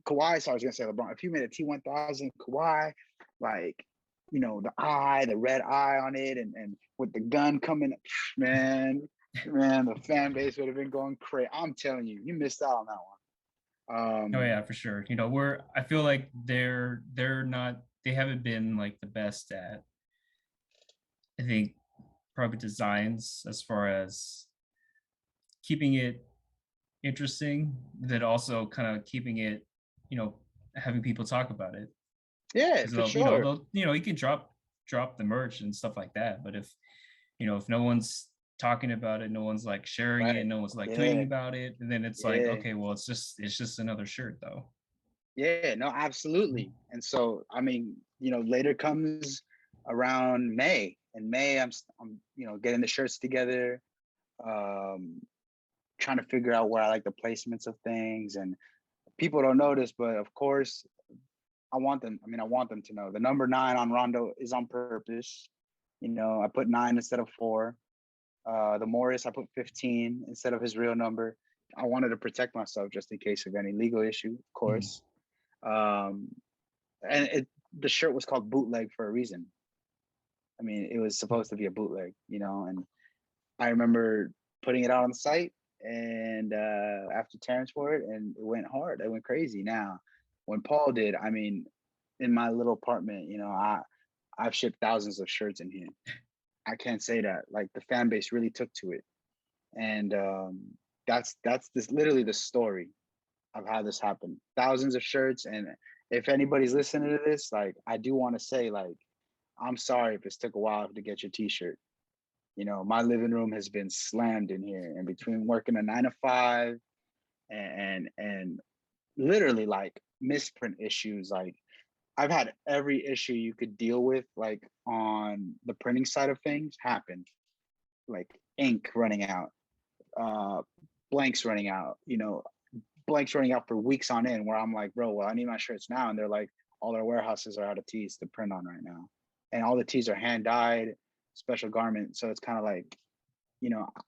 Kawhi, so I was gonna say LeBron. If he made a T1000 Kawhi, like the red eye on it, and with the gun coming, man, the fan base would have been going crazy. I'm telling you, you missed out on that one. Oh yeah, for sure. I feel like they're not they haven't been like the best at, I think, probably designs as far as keeping it interesting, that also kind of keeping it, you know, having people talk about it. Yeah, Because for sure. you can drop the merch and stuff like that, but if no one's talking about it, no one's like sharing it, Right. no one's like tweeting Yeah. about it, and then it's like, Yeah. okay, well, it's just another shirt though. Yeah. No, absolutely. And so, I mean, later comes around May. In May, I'm getting the shirts together, um, trying to figure out where I like the placements of things. And people don't notice, but of course, I want them. I mean, I want them to know the number 9 on Rondo is on purpose. I put 9 instead of 4. The Morris, I put 15 instead of his real number. I wanted to protect myself just in case of any legal issue, of Mhm. course. Um, and the shirt was called bootleg for a reason. I mean, it was supposed to be a bootleg, and I remember putting it out on the site, and after Terrence for it, and it went hard. It went crazy. Now, when Paul did, I mean, in my little apartment, I've shipped thousands of shirts in here. I can't say that. Like the fan base really took to it, and that's this literally the story of how this happened. Thousands of shirts, and if anybody's listening to this, like I do want to say, like, I'm sorry if this took a while to get your T-shirt. My living room has been slammed in here, and between working a 9 to 5 and literally like misprint issues, like I've had every issue you could deal with, like on the printing side of things happen, like ink running out, uh, blanks running out, blanks running out for weeks on end, where I'm like, bro, well, I need my shirts now. And they're like, all their warehouses are out of tees to print on right now. And all the tees are hand dyed, special garment. So it's kind of like,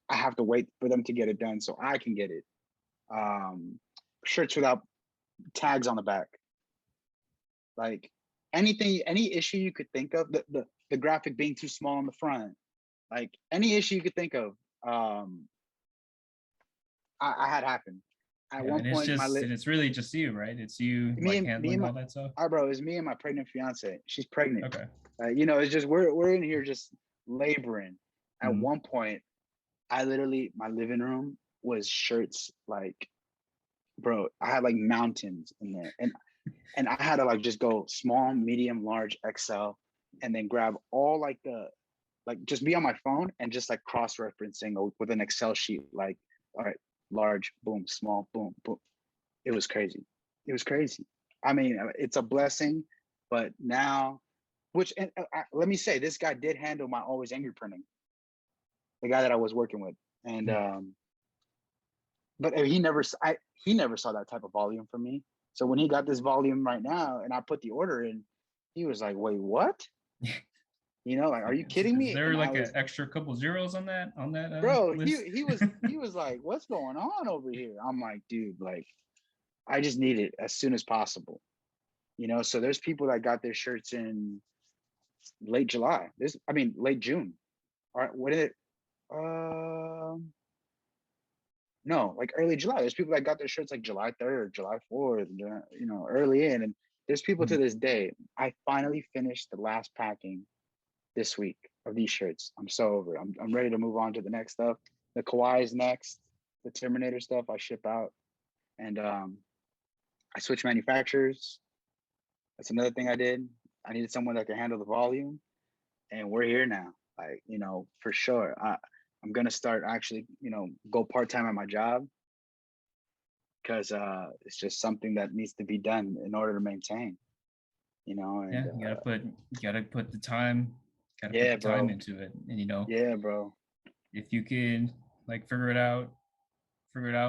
I have to wait for them to get it done so I can get it. Shirts without tags on the back, like anything, any issue you could think of, the graphic being too small on the front, like any issue you could think of, I had happen. At Yeah, one point, and it's really just you, right? It's you me like and me and handling my, all that stuff. bro, it's me and my pregnant fiance. She's pregnant. Okay. It's just we're in here just laboring. At Mhm. one point, I literally my living room was shirts, like, bro, I had like mountains in there, and I had to like just go small, medium, large, XL, and then grab all like just be on my phone and just like cross referencing with an Excel sheet, like, all right, large, boom, small, boom, boom. It was crazy. It was crazy. I mean, it's a blessing, but now, let me say, this guy did handle my always angry printing, the guy that I was working with, and Mhm. but he never saw that type of volume from me. So when he got this volume right now, and I put the order in, he was like, "Wait, what? Like, are you kidding Is me?" there And I like an was, extra couple zeros on that bro, list? he was like, "What's going on over here?" I'm like, "Dude, like, I just need it as soon as possible." So there's people that got their shirts in late July. Late June. All right, what is it? No, like early July. There's people that got their shirts like July 3rd or July 4th, early in. And there's people to Mhm. this day. I finally finished the last packing this week of these shirts. I'm so over it. I'm ready to move on to the next stuff. The Kawhi's next, the Terminator stuff I ship out. And I switched manufacturers. That's another thing I did. I needed someone that could handle the volume. And we're here now. Like, for sure. I'm gonna start actually, go part-time at my job, because it's just something that needs to be done in order to maintain, and Yeah, gotta put yeah, the time bro. into it. And Yeah, bro. if you can like figure it out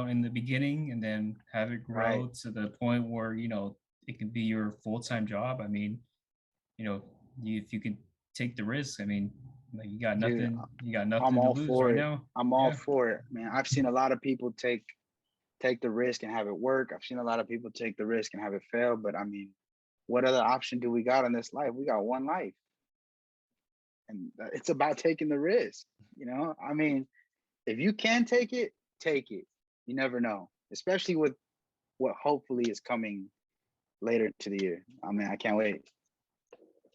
in the beginning and then have it Right. grow to the point where, it can be your full-time job. I mean, if you can take the risk, I mean, like Dude, you got I'm nothing to all lose for right it. now. I'm all Yeah. for it, man. I've seen a lot of people take the risk and have it work. I've seen a lot of people take the risk and have it fail. But I mean, what other option do we got in this life? We got one life, and it's about taking the risk. I mean, if you can take it, take it. You never know, especially with what hopefully is coming later to the year. I mean, I can't wait.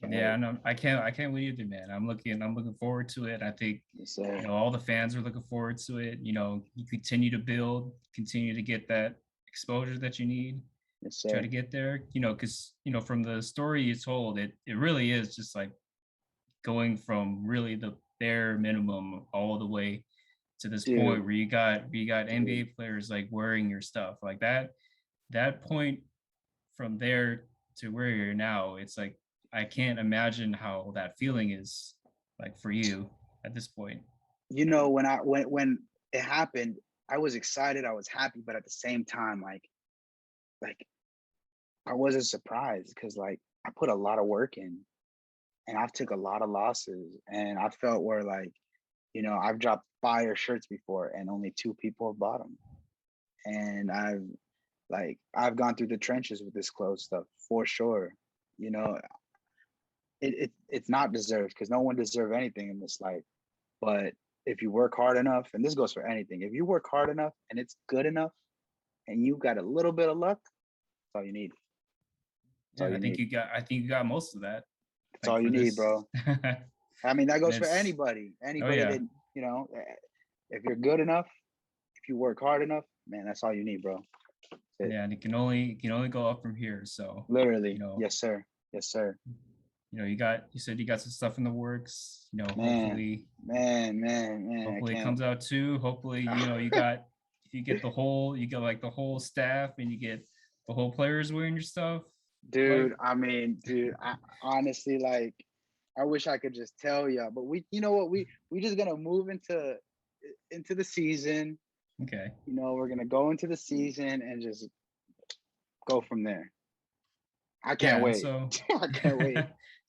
Can't Yeah, wait. no, I can't wait either, man. I'm looking forward to it. I think, Yes, sir. all the fans are looking forward to it. You continue to build, continue to get that exposure that you need, Yes, try to sir. get there, because, from the story you told, it really is just like going from really the bare minimum all the way to this point Dude, where you got NBA dude. players like wearing your stuff. Like that point from there to where you're now, it's like I can't imagine how that feeling is like for you at this point. When it happened, I was excited, I was happy, but at the same time, like I wasn't surprised, because like I put a lot of work in, and I've took a lot of losses, and I felt where, like, I've dropped fire shirts before and only two people have bought them. And I've gone through the trenches with this clothes stuff for sure. You know, it's not deserved, because no one deserves anything in this life. But if you work hard enough, and this goes for anything, if you work hard enough and it's good enough, and you got a little bit of luck, that's all you need. That's all Yeah, you need. I think you got most of that, That's like all you for need, this. bro. I mean, that And goes for it's anybody. oh Anybody yeah. that, if you're good enough, if you work hard enough, man, that's all you need, bro. That's it. Yeah, and it can only go up from here. So, you Literally. know, Yes, sir. Yes, sir. you said you got some stuff in the works. Man, man. I hopefully it can't. comes out too. Hopefully, if you get you get like the whole staff and you get the whole players wearing your stuff. Dude, Like, I mean, dude, I honestly, like, I wish I could just tell you, but you know what, we just gonna move into the season. okay. We're gonna go into the season and just go from there. I can't Yeah, and wait. so I can't wait.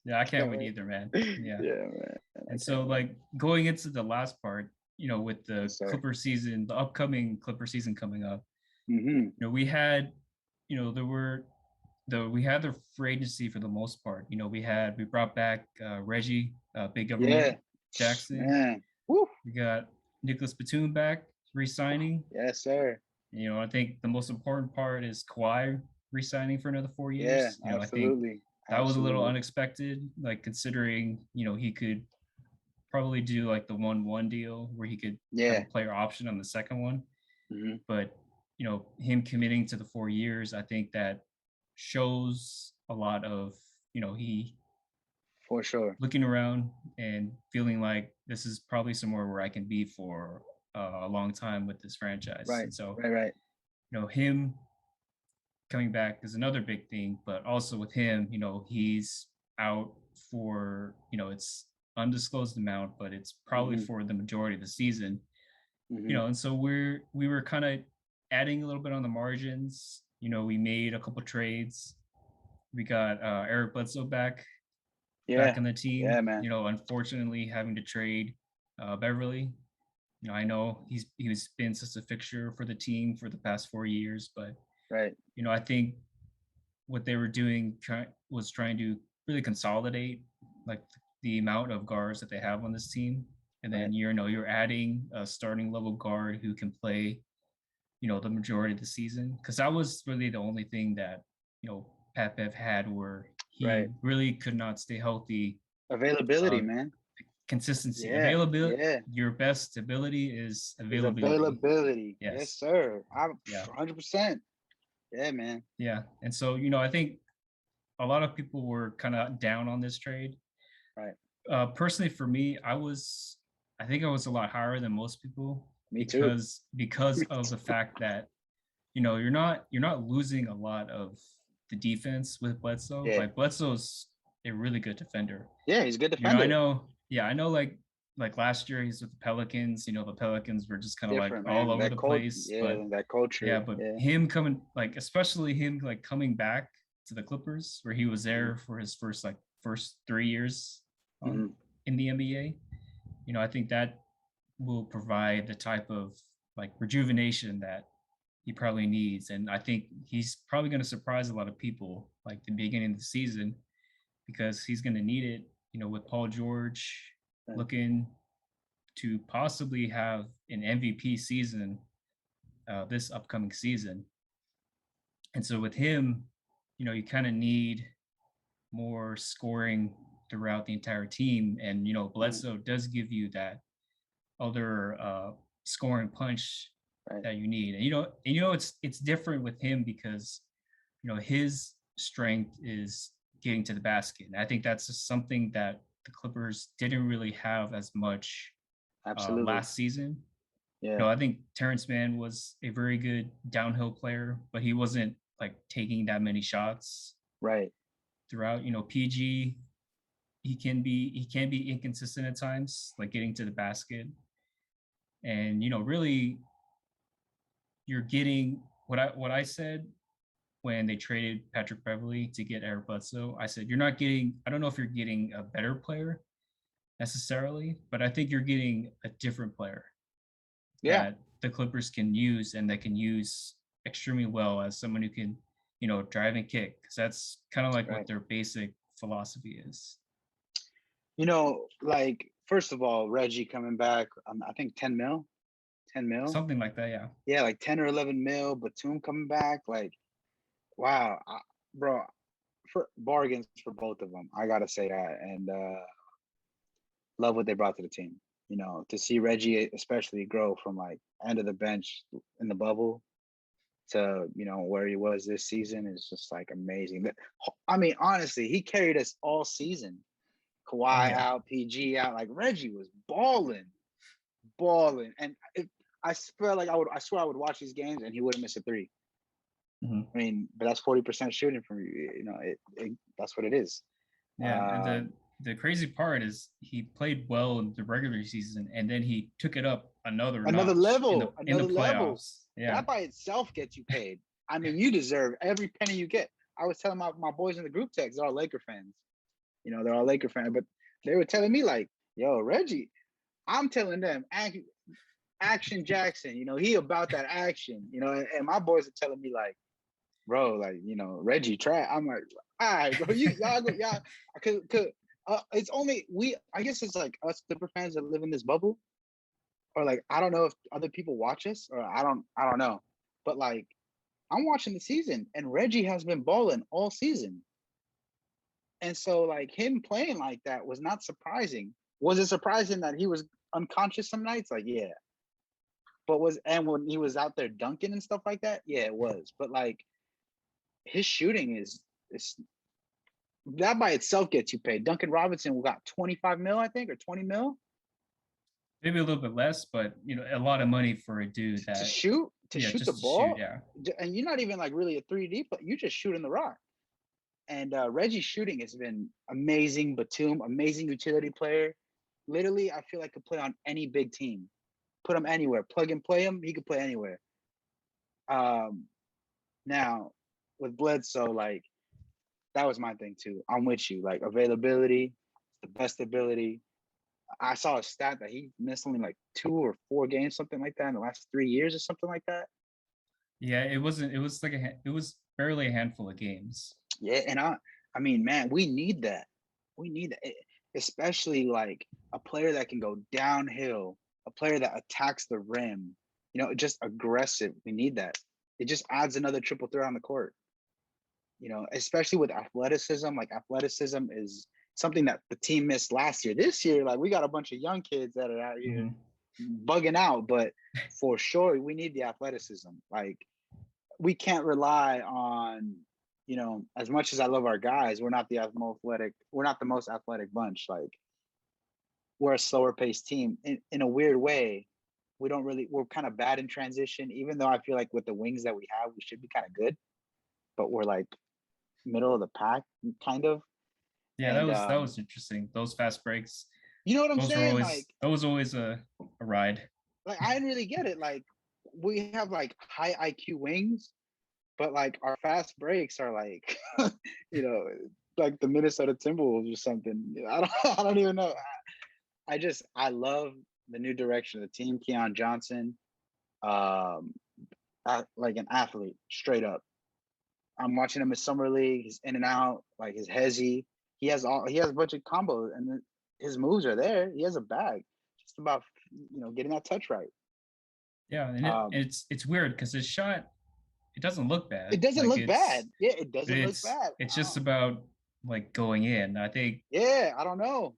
yeah, I can't Can't wait wait. either, man. Yeah. Yeah, man. I And so can't wait. like going into the last part, with the Yes, sir. Clipper season, the upcoming Clipper season coming up, Mm-hmm. we had, there were we had the free agency for the most part. We brought back Reggie, Big Yeah, Government Jackson. man. Woo. We got Nicholas Batum back re-signing. Yes, sir. I think the most important part is Kawhi re-signing for another 4 Yeah, years. I think absolutely. that was a little Absolutely. unexpected, like considering, he could probably do like the 1-1 deal where he could have a Yeah. player option on the second one. Mm-hmm. But, him committing to the 4 years, I think that shows a lot of, he For sure. looking around and feeling like this is probably somewhere where I can be for a long time with this franchise. Right. And so, Right. him coming back is another big thing, but also with him, he's out for, it's undisclosed amount, but it's probably Mm-hmm. for the majority of the season. Mm-hmm. And so we were kind of adding a little bit on the margins. We made a couple trades. We got Eric Bledsoe back Yeah. on the team. Yeah, man. Unfortunately having to trade Beverly. I know he was been such a fixture for the team for the past 4 years, but Right. I think what they were doing was trying to really consolidate like the amount of guards that they have on this team, and Right. then you're adding a starting level guard who can play the majority of the season, because that was really the only thing that Pat Bev had where he Right. really could not stay healthy. Availability, man. Consistency, Yeah. availability. Yeah. Your best ability is Is availability. availability. Yes, Yes. sir. I'm Yeah. 100%. Yeah, man. Yeah. And so I think a lot of people were kind of down on this trade. Right. Personally, for me, I think I was a lot higher than most people Me too. because of the fact that you're not losing a lot of the defense with Bledsoe. Yeah. Like Bledsoe's a really good defender. Yeah, he's a good defender. I know like last year he's with the Pelicans. The Pelicans were just kind of like Different, all man. over That the coach. place. Yeah, But that culture. but Yeah. him coming, like especially him like coming back to the Clippers where he was Mm-hmm. there for his first 3 years Mm-hmm. in the NBA. I think that will provide the type of like rejuvenation that he probably needs. And I think he's probably going to surprise a lot of people like the beginning of the season, because he's going to need it, with Paul George Right. looking to possibly have an MVP season this upcoming season. And so with him, you kind of need more scoring throughout the entire team. And, Bledsoe does give you that other scoring punch Right. that you need. And it's different with him because his strength is getting to the basket. And I think that's just something that the Clippers didn't really have as much Absolutely. last season. Yeah. I think Terrence Mann was a very good downhill player, but he wasn't like taking that many shots Right. throughout. PG, he can be inconsistent at times, like getting to the basket. And really you're getting what I said when they traded Patrick Beverly to get Eric Bledsoe. I said, I don't know if you're getting a better player necessarily, but I think you're getting a different player Yeah. that the Clippers can use, and that can use extremely well as someone who can, drive and kick, because that's kind of like Right. what their basic philosophy is. Like first of all, Reggie coming back, I think 10 mil, 10 mil. Something like that, yeah. Yeah, like 10 or 11 mil. Batum coming back, like, wow, bro, for bargains for both of them. I gotta say that, and love what they brought to the team. You know, to see Reggie especially grow from like end of the bench in the bubble to where he was this season is just like amazing. I mean, honestly, he carried us all season. Oh Kawhi yeah. out, PG out. Like Reggie was balling, and I feel like I swear I would watch these games and he wouldn't miss a three. Mhm. I mean, but that's 40% shooting from you. You know, that's what it is. Yeah, and Um, the crazy part is he played well in the regular season, and then he took it up another another notch level, in the another level. playoffs. Yeah. That by itself gets you paid. I mean, you deserve every penny you get. I was telling my boys in the group text, they're all Laker fans. They're all Laker fans, but they were telling me like, "Yo, Reggie," I'm telling them, Action Jackson. He about that action. And my boys are telling me like, "Bro, like, Reggie try." I'm like, "All right, bro, y'all go, y'all." Cause it's only we. I guess it's like us Clipper fans that live in this bubble, or like I don't know if other people watch us, or I don't know, but like I'm watching the season, and Reggie has been balling all season. And so, like, him playing like that was not surprising. Was it surprising that he was unconscious some nights? Like, yeah. But when he was out there dunking and stuff like that, yeah, it was. But like his shooting is that by itself gets you paid. Duncan Robinson got 25 mil, I think, or 20 mil Maybe a little bit less, but a lot of money for a dude to that, shoot to yeah, shoot the just to shoot. ball. Yeah. And you're not even like really a 3D, but you just shooting the rock. And Reggie's shooting has been amazing. Batum, amazing utility player. Literally, I feel like could play on any big team. Put him anywhere. Plug and play him. He could play anywhere. Now, with Bledsoe, like, that was my thing too. I'm with you. Like, availability, the best ability. I saw a stat that he missed only like 2 or 4 games, something like that, in the last 3 years or something like that. Yeah, it wasn't. It was like it was barely a handful of games. Yeah, and I mean, man, we need that. We need that, especially like a player that can go downhill, a player that attacks the rim. Just aggressive. We need that. It just adds another triple threat on the court. Especially with athleticism. Like athleticism is something that the team missed last year. This year, like we got a bunch of young kids that are out here Mhm. bugging out, but for sure, we need the athleticism. Like we can't rely on, as much as I love our guys, we're not the most athletic. We're not the most athletic bunch. Like we're a slower paced team in a weird way. We're kind of bad in transition, even though I feel like with the wings that we have, we should be kind of good, but we're like middle of the pack, kind of. Yeah, And that was interesting. Those fast breaks, you know what I'm those were saying? always that was always a ride. Like I didn't really get it. Like we have like high IQ wings, but like our fast breaks are like, you know, like the Minnesota Timberwolves or something. I don't even know. I love the new direction of the team. Keon Johnson, um, like an athlete, straight up. I'm watching him in summer league. He's in and out, like his hezzy. He has a bunch of combos, and his moves are there. He has a bag. Just about getting that touch right. Yeah, and Um, it's weird because his shot, it doesn't look it bad. doesn't Like look bad. Yeah, it doesn't look it's bad. just about like going in. I think Yeah, I don't know.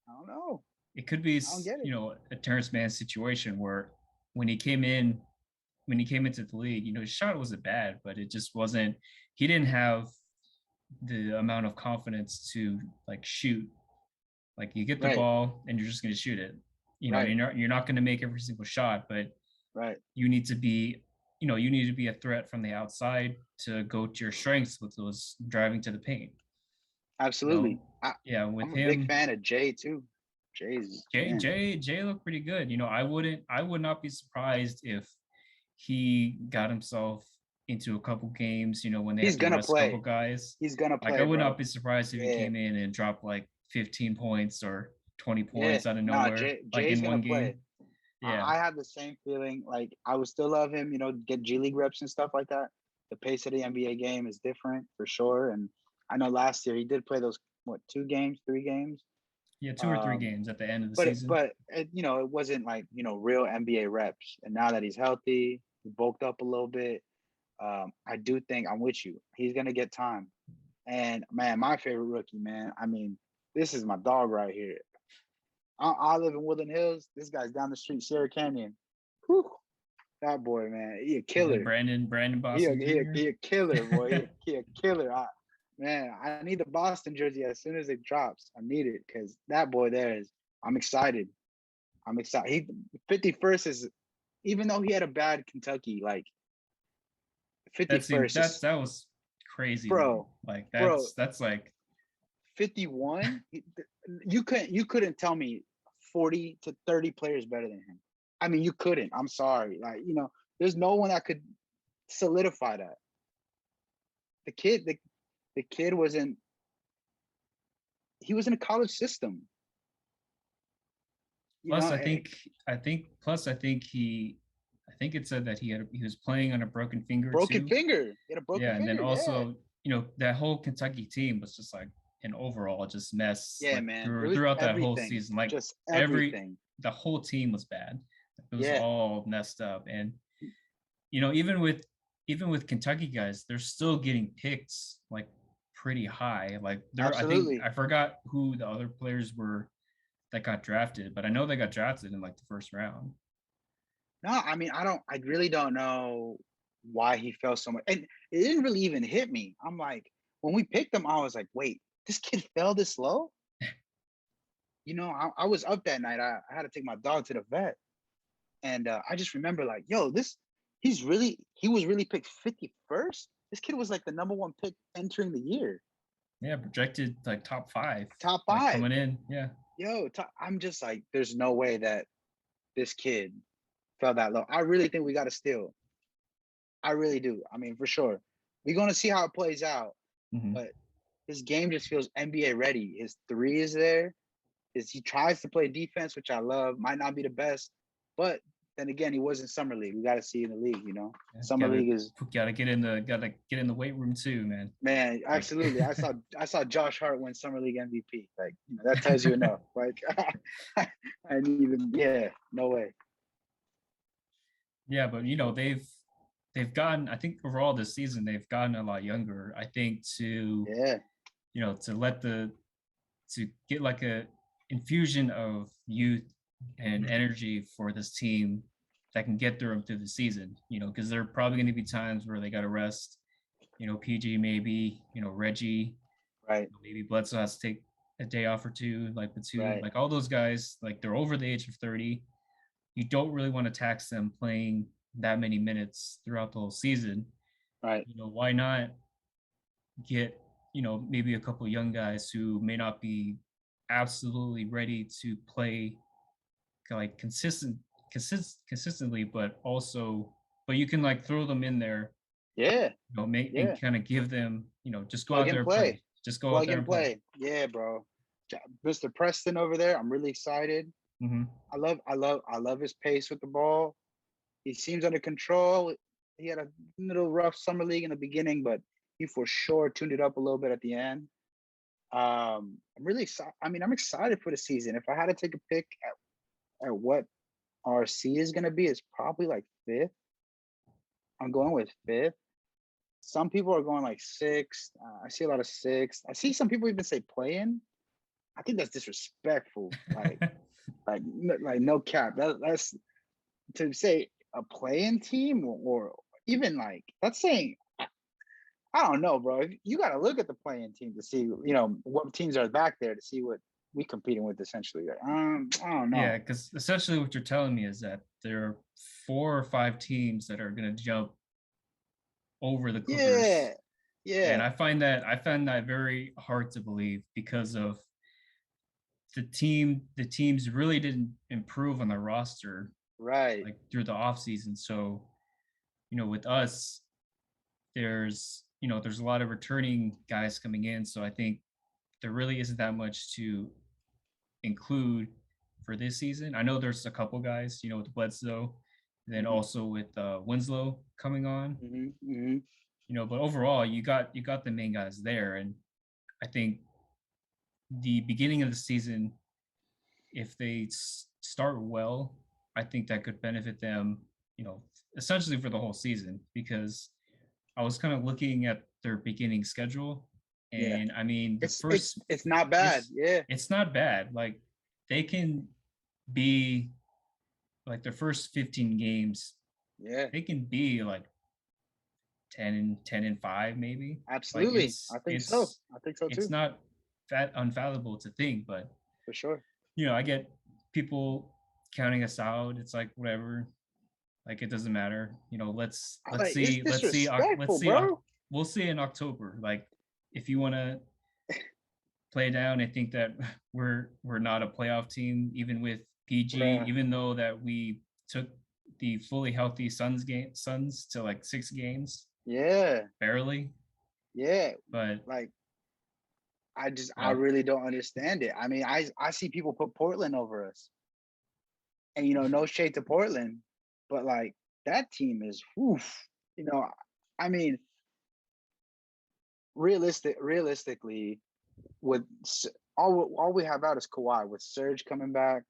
I don't know. it could be I don't get it. a Terrence Mann situation where when he came in when he came into the league, his shot wasn't bad, but it just wasn't. He didn't have the amount of confidence to like shoot. Like you get the Right, ball and you're just going to shoot it. right, You're not going to make every single shot, but right. you need to be you need to be a threat from the outside to go to your strengths with those driving to the paint. You Absolutely. know, yeah, with I'm a big him, fan of Jay too. Jay's man. Jay looked pretty good. I would not be surprised if he got himself into a couple games, when they He's had to gonna rest a couple play. guys. He's gonna Like I play, would not bro. be surprised if he Yeah, came in and dropped like 15 points or 20 yeah. points out of Nah, nowhere, like Jay's in gonna one play. game. Yeah. I have the same feeling. Like I would still love him, get G League reps and stuff like that. The pace of the NBA game is different for sure. And I know last year he did play those 2 games, 3 games. Yeah, 2 or 3 Um, games at the end of the but season. it wasn't like real NBA reps. And now that he's healthy, he bulked up a little bit. I do think I'm with you. He's gonna get time. And man, my favorite rookie, man. I mean, this is my dog right here. I live in Woodland Hills. This guy's down the street, Sierra Canyon. Whew, that boy, man, he a Is it killer. Brandon He a Boston he a, Jr.? he a killer, boy. He a killer. Man, I need the Boston jersey as soon as it drops. I need it because that boy there is. I'm excited. I'm excited. He 51st is, even though he had a bad Kentucky, like That seemed 51st that is, that was crazy to me. bro, Like bro. that's like 51. You couldn't tell me 40 to 30 players better than him. I mean, you couldn't. I'm sorry. Like there's no one that could solidify that. The kid was in. He was in a college system. You plus know, I think I think it said that he was playing on a broken finger broken too. finger. He had a broken Yeah, and then finger. Yeah, also, that whole Kentucky team was just like an overall just mess yeah, like man. It was throughout that whole everything. season. Like Just everything. the whole team was bad. It was Yeah, all messed up. And even with Kentucky guys, they're still getting picked like pretty high. Like I think absolutely. I forgot who the other players were that got drafted, but I know they got drafted in like the first round. No, I mean, I really don't know why he fell so much. And it didn't really even hit me. I'm like, when we picked him, I was like, wait, this kid fell this low? I was up that night. I had to take my dog to the vet. And I just remember like, yo, he was really picked 51st. This kid was like the number one pick entering the year. Yeah, projected like top 5, Top like five. coming in. Yeah. I'm just like, there's no way that this kid fell that low. I really think we got to steal. I really do. I mean, for sure. We're going to see how it plays out. Mhm. But his game just feels NBA ready. His three is there. He tries to play defense, which I love. Might not be the best, but then again, he was in summer league. We got to see in the league. Yeah, Summer league is, gotta get in the weight room too, man. man. Like Absolutely, I saw Josh Hart win summer league MVP. Like that tells you enough. Like and even no way. yeah, but they've gotten, I think overall this season they've gotten a lot younger. I think Yeah, to let to get like a infusion of youth and energy for this team that can get through the season, because there are probably going to be times where they got to rest, PG maybe, Reggie, right, maybe Bledsoe has to take a day off or two, like Batum, right, like all those guys, like they're over the age of 30. You don't really want to tax them playing that many minutes throughout the whole season. right. Why not get, maybe a couple young guys who may not be absolutely ready to play like consistently, but you can like throw them in there, Yeah, make and yeah. kind of give them, just go Plug out and there and play. play. Just go out Plug there and and play. play. Yeah, bro. Mr. Preston over there. I'm really excited. Hmm. I love his pace with the ball. He seems under control. He had a little rough summer league in the beginning, but he for sure tuned it up a little bit at the end. I'm really excited. I mean, I'm excited for the season. If I had to take a pick at what our C is going to be, it's probably like fifth. I'm going with fifth. Some people are going like sixth. I see a lot of sixth. I see some people even say playing. I think that's disrespectful. Like no cap. That's to say a playing team or even like that's saying I don't know, bro. You got to look at the playing team to see what teams are back there to see what we competing with essentially. Like, I don't Yeah, know. because essentially what you're telling me is that there are 4 or 5 teams that are going to jump over the Yeah, Clippers, and yeah, I find that very hard to believe because of the teams really didn't improve on the roster right. like through the offseason. So, with us, there's a lot of returning guys coming in. So I think there really isn't that much to include for this season. I know there's a couple guys, with Bledsoe, and then Hmm. also with Winslow coming on, Hmm. Hmm. but overall you got the main guys there. And I think the beginning of the season if they start well, I think that could benefit them, essentially for the whole season. Because I was kind of looking at their beginning schedule, Yeah, and I mean the first, it's not bad. it's Yeah, it's not bad. Like they can be like the first 15 games, yeah, they can be like 10-5 maybe. Like absolutely. it's it's I think so it's too, not that unfathomable to think, but for sure. I get people counting us out. It's like whatever. Like it doesn't matter. I'm Let's like, it's see, disrespectful, bro. we'll see in October. Like if you want to play down and think that we're not a playoff team, even with PG, Bruh. even though that we took the fully healthy Suns to like 6 games, Yeah, barely. yeah. But Like you I know, really don't understand it. I mean, I see people put Portland over us, and no shade to Portland, but like that team is, oof. You know, I mean, realistically, with all we have out is Kawhi with Serge coming back,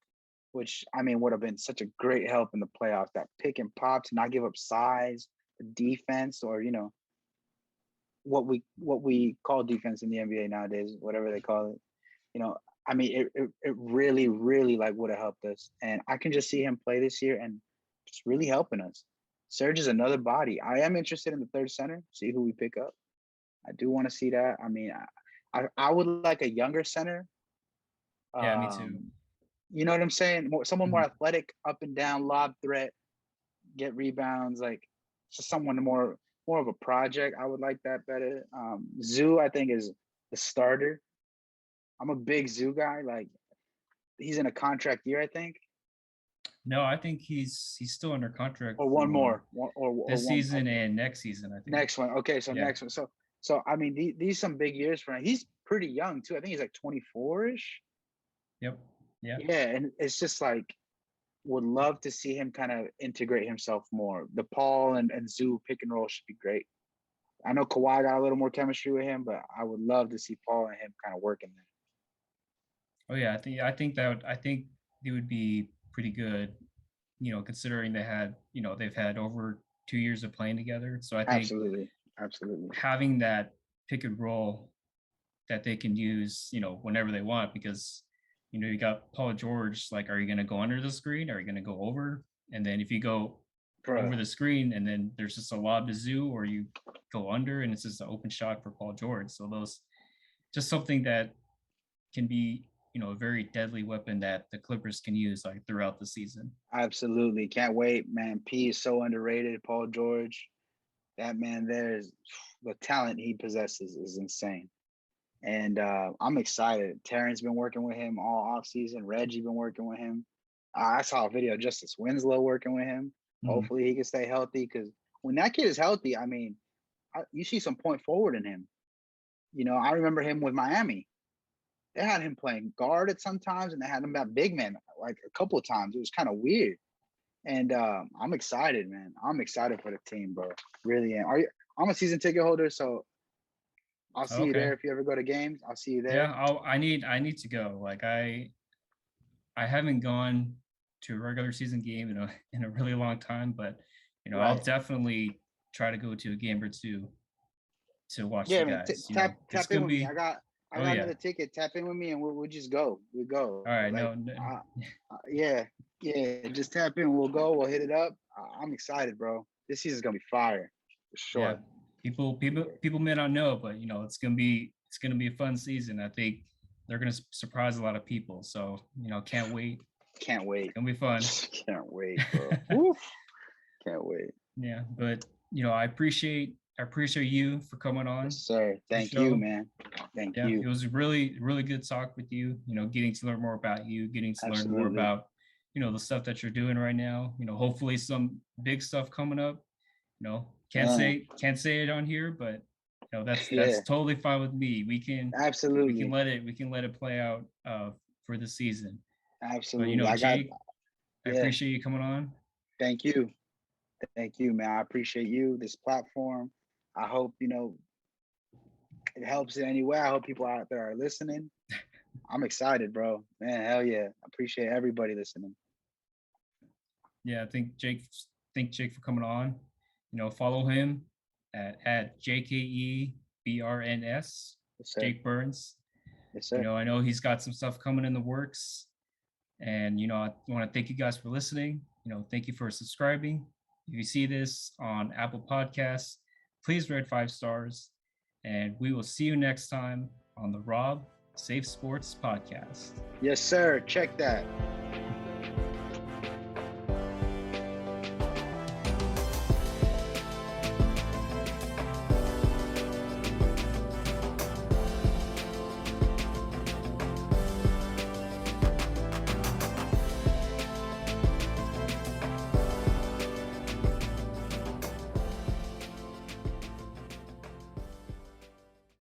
which I mean would have been such a great help in the playoffs. That pick and pop to not give up size, defense, or what we call defense in the NBA nowadays, whatever they call it. You know, I mean, it really, really like would have helped us. And I can just see him play this year and just really helping us. Serge is another body. I am interested in the third center, see who we pick up. I do want to see that. I mean, I would like a younger center. yeah, me too. Um, you know what I'm saying? Someone more Mhm. athletic, up and down, lob threat, get rebounds, like just someone more of a project. I would like that better. Zoo, I think, is the starter. I'm a big Zoo guy. Like he's in a contract year, I think, No, I think he's still under contract or one for more, or this one. season and next season, I think. Next one. Okay, so Yeah. next one. So I mean, these some big years for him. He's pretty young too. I think he's like 24 ish. Yep. Yeah. Yeah, and it's just like would love to see him kind of integrate himself more. The Paul and Zoo pick and roll should be great. I know Kawhi got a little more chemistry with him, but I would love to see Paul and him kind of working there. Oh yeah, I think they would be pretty good, considering they've had over 2 years of playing together. So I think Absolutely, absolutely. having that pick and roll that they can use, whenever they want, because you got Paul George, like, are you gonna go under the screen? Are you gonna go over? And then if you go over Bruh, the screen and then there's just a lob to Zoo, or you go under and it's just an open shot for Paul George. So those just something that can be, a very deadly weapon that the Clippers can use like throughout the season. absolutely. Can't wait, man. P is so underrated. Paul George, that man there is the talent he possesses is insane. And I'm excited. Terrence been working with him all off season. Reggie been working with him. I saw a video of Justice Winslow working with him. Mhm. Hopefully he can stay healthy because when that kid is healthy, I mean, you see some point forward in him. I remember him with Miami. They had him playing guard at sometimes, and they had him at big man like a couple of times. It was kind of weird. And I'm excited, man. I'm excited for the team, bro. Really am. I'm a season ticket holder, so I'll see you Okay. there if you ever go to games. I'll see you Yeah, there. I need to go. Like I haven't gone to a regular season game in a really long time, but I'll Right. definitely try to go to a game or two to watch the Yeah, man. guys. It's Tap in gonna with me. be. I Oh got yeah. another ticket. Tap in with me, and we'll just go. We go. All right. Like, No, no. yeah, yeah. Just tap in. We'll go. We'll hit it up. I'm excited, bro. This season's gonna be fire for Yeah. sure. People may not know, but it's gonna be a fun season. I think they're gonna surprise a lot of people. So can't wait. Can't It's wait. gonna be fun. Can't wait, bro. Woof. Can't wait. Yeah, but I appreciate you for coming Yes, on sir. the Thank you, show. man. Thank Yeah, it you. was a really, really good talk with you, getting to learn more about you, getting to learn more Absolutely. about, the stuff that you're doing right now. Hopefully some big stuff coming up. Can't Man. say it on here, but that's Yeah. totally fine with me. We can Absolutely. let it play out for the season. But Absolutely. I got. Jake, I Yeah. appreciate you coming on. Thank you. Thank you, man. I appreciate you. This platform. I hope it helps in any way. I hope people out there are listening. I'm excited, bro. Man, hell yeah. I appreciate everybody listening. Yeah, thank Jake for coming on. Follow him at JKEBRNS, Yes, sir. Jake Burns. Yes, sir. I know he's got some stuff coming in the works. And I want to thank you guys for listening. Thank you for subscribing. If you see this on Apple Podcasts, please rate 5 stars. And we will see you next time on the Rob Safe Sports Podcast. Yes, sir. Check that.